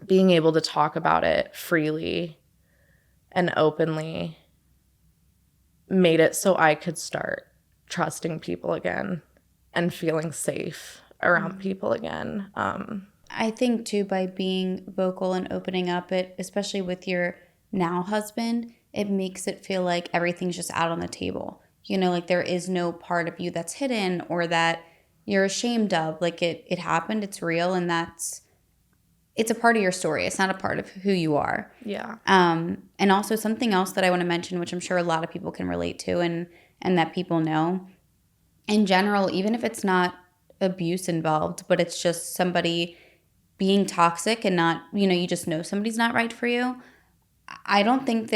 being able to talk about it freely and openly made it so I could start trusting people again and feeling safe around people again. I think too, by being vocal and opening up, it, especially with your now husband, it makes it feel like everything's just out on the table. You know, like there is no part of you that's hidden or that you're ashamed of. Like it happened, it's real, and it's a part of your story. It's not a part of who you are. Yeah. And also something else that I want to mention, which I'm sure a lot of people can relate to and that people know. In general, even if it's not abuse involved, but it's just somebody being toxic and not, you know, you just know somebody's not right for you. I think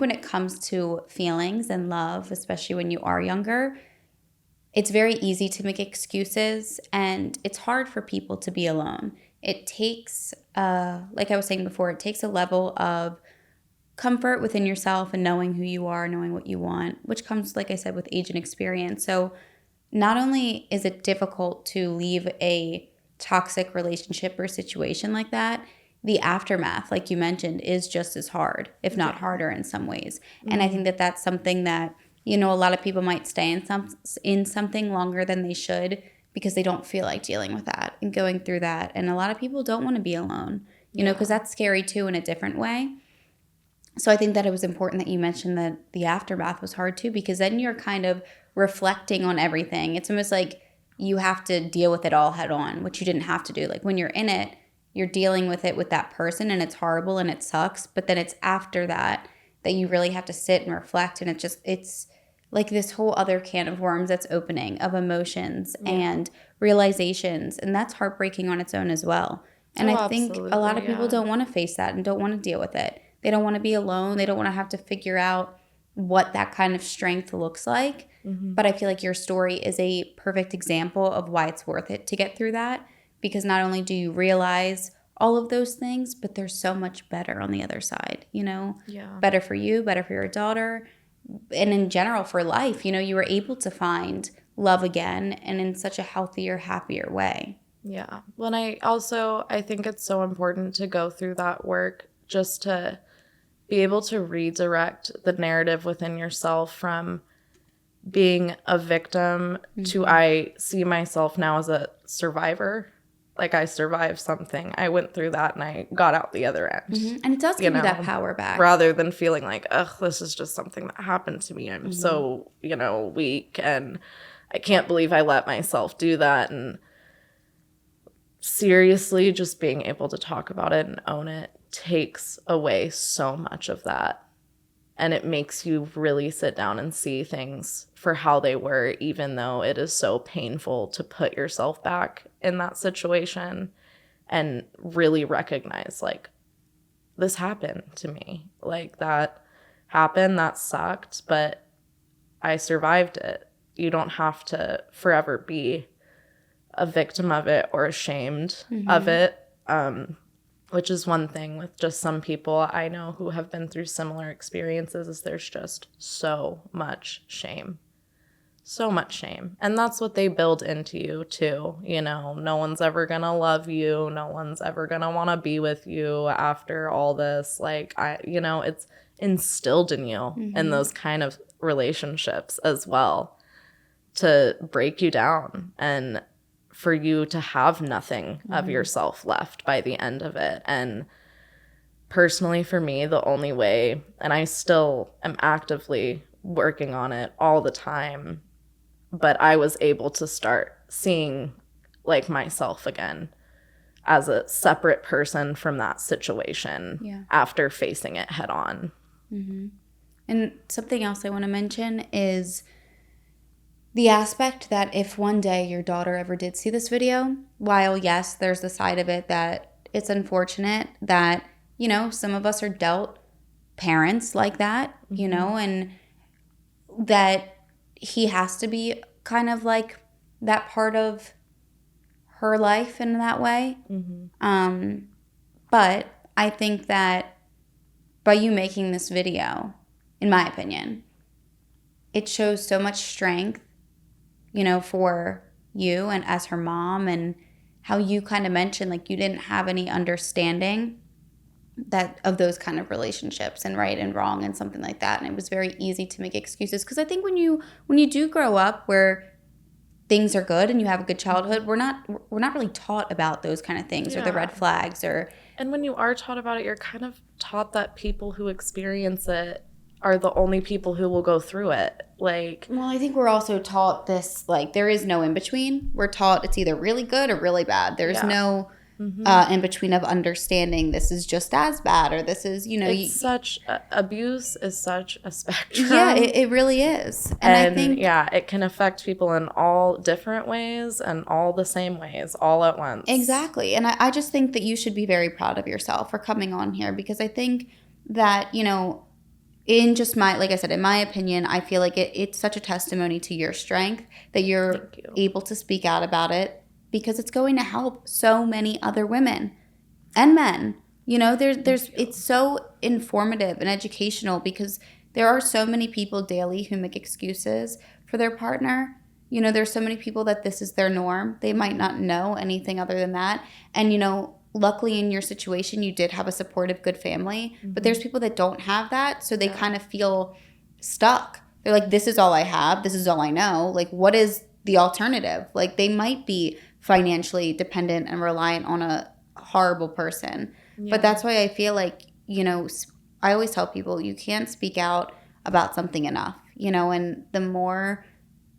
when it comes to feelings and love, especially when you are younger, it's very easy to make excuses and it's hard for people to be alone. It takes, like I was saying before, it takes a level of comfort within yourself and knowing who you are, knowing what you want, which comes, like I said, with age and experience. So not only is it difficult to leave a toxic relationship or situation like that, the aftermath, like you mentioned, is just as hard, if not harder in some ways. Mm-hmm. And I think that that's something that, you know, a lot of people might stay in something longer than they should because they don't feel like dealing with that and going through that. And a lot of people don't want to be alone, you know, because that's scary too in a different way. So I think that it was important that you mentioned that the aftermath was hard too, because then you're kind of reflecting on everything. It's almost like you have to deal with it all head on, which you didn't have to do. Like when you're in it, you're dealing with it with that person and it's horrible and it sucks. But then it's after that you really have to sit and reflect. And it's like this whole other can of worms that's opening of emotions and realizations. And that's heartbreaking on its own as well. And I think a lot of people don't want to face that and don't want to deal with it. They don't want to be alone. They don't want to have to figure out what that kind of strength looks like. Mm-hmm. But I feel like your story is a perfect example of why it's worth it to get through that. Because not only do you realize all of those things, but there's so much better on the other side, you know? Yeah. Better for you, better for your daughter, and in general for life. You know, you were able to find love again and in such a healthier, happier way. Yeah. Well, and I think it's so important to go through that work just to be able to redirect the narrative within yourself from being a victim to I see myself now as a survivor. Like I survived something. I went through that and I got out the other end. Mm-hmm. And it does give you that power back. Rather than feeling like, ugh, this is just something that happened to me. I'm so, weak and I can't believe I let myself do that. And seriously, just being able to talk about it and own it takes away so much of that. And it makes you really sit down and see things for how they were, even though it is so painful to put yourself back in that situation and really recognize, like, this happened to me. Like, that happened, that sucked, but I survived it. You don't have to forever be a victim of it or ashamed of it. Which is one thing with just some people I know who have been through similar experiences, is there's just so much shame. So much shame. And that's what they build into you too. You know, no one's ever gonna love you. No one's ever gonna want to be with you after all this. Like, it's instilled in you in those kind of relationships as well, to break you down and for you to have nothing of yourself left by the end of it. And personally, for me, the only way, and I still am actively working on it all the time, but I was able to start seeing like myself again as a separate person from that situation after facing it head on. And something else I want to mention is the aspect that if one day your daughter ever did see this video, while yes, there's the side of it that it's unfortunate that, you know, some of us are dealt parents like that, you know, and that he has to be kind of like that part of her life in that way. But I think that by you making this video, in my opinion, it shows so much strength, you know, for you and as her mom, and how you kind of mentioned like you didn't have any understanding that of those kind of relationships and right and wrong and something like that, and it was very easy to make excuses, because I think when you do grow up where things are good and you have a good childhood, we're not really taught about those kind of things or the red flags. And when you are taught about it, you're kind of taught that people who experience it are the only people who will go through it. Like, well, I think we're also taught this, like, there is no in between. We're taught it's either really good or really bad. There's no in between of understanding this is just as bad, or this is, you know, it's abuse is such a spectrum. Yeah, it really is. And I think it can affect people in all different ways and all the same ways all at once. Exactly. And I just think that you should be very proud of yourself for coming on here, because I think that, you know, in just like I said, in my opinion, I feel like it's such a testimony to your strength that you're able to speak out about it, because it's going to help so many other women and men. You know, it's so informative and educational, because there are so many people daily who make excuses for their partner. You know, there's so many people that this is their norm. They might not know anything other than that. And, you know, luckily in your situation, you did have a supportive, good family. But there's people that don't have that. So they kind of feel stuck. They're like, this is all I have. This is all I know. Like, what is the alternative? Like, they might be financially dependent and reliant on a horrible person. But that's why I feel like, you know, I always tell people you can't speak out about something enough, you know, and the more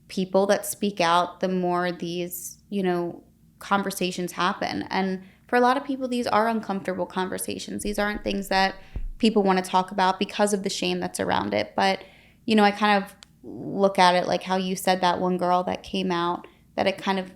people that speak out, the more these, you know, conversations happen. And for a lot of people, these are uncomfortable conversations. These aren't things that people want to talk about because of the shame that's around it. But, you know, I kind of look at it like how you said that one girl that came out, that it kind of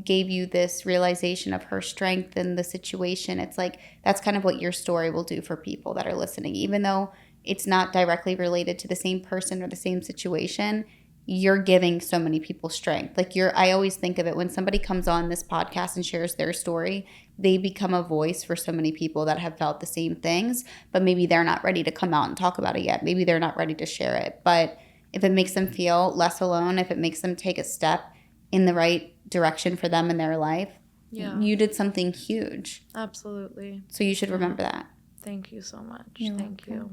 gave you this realization of her strength in the situation. It's like that's kind of what your story will do for people that are listening. Even though it's not directly related to the same person or the same situation, you're giving so many people strength. Like I always think of it when somebody comes on this podcast and shares their story, they become a voice for so many people that have felt the same things, but maybe they're not ready to come out and talk about it yet. Maybe they're not ready to share it. But if it makes them feel less alone, if it makes them take a step in the right direction for them in their life, you did something huge. Absolutely. So you should remember that. Thank you so much. You're Thank welcome. you.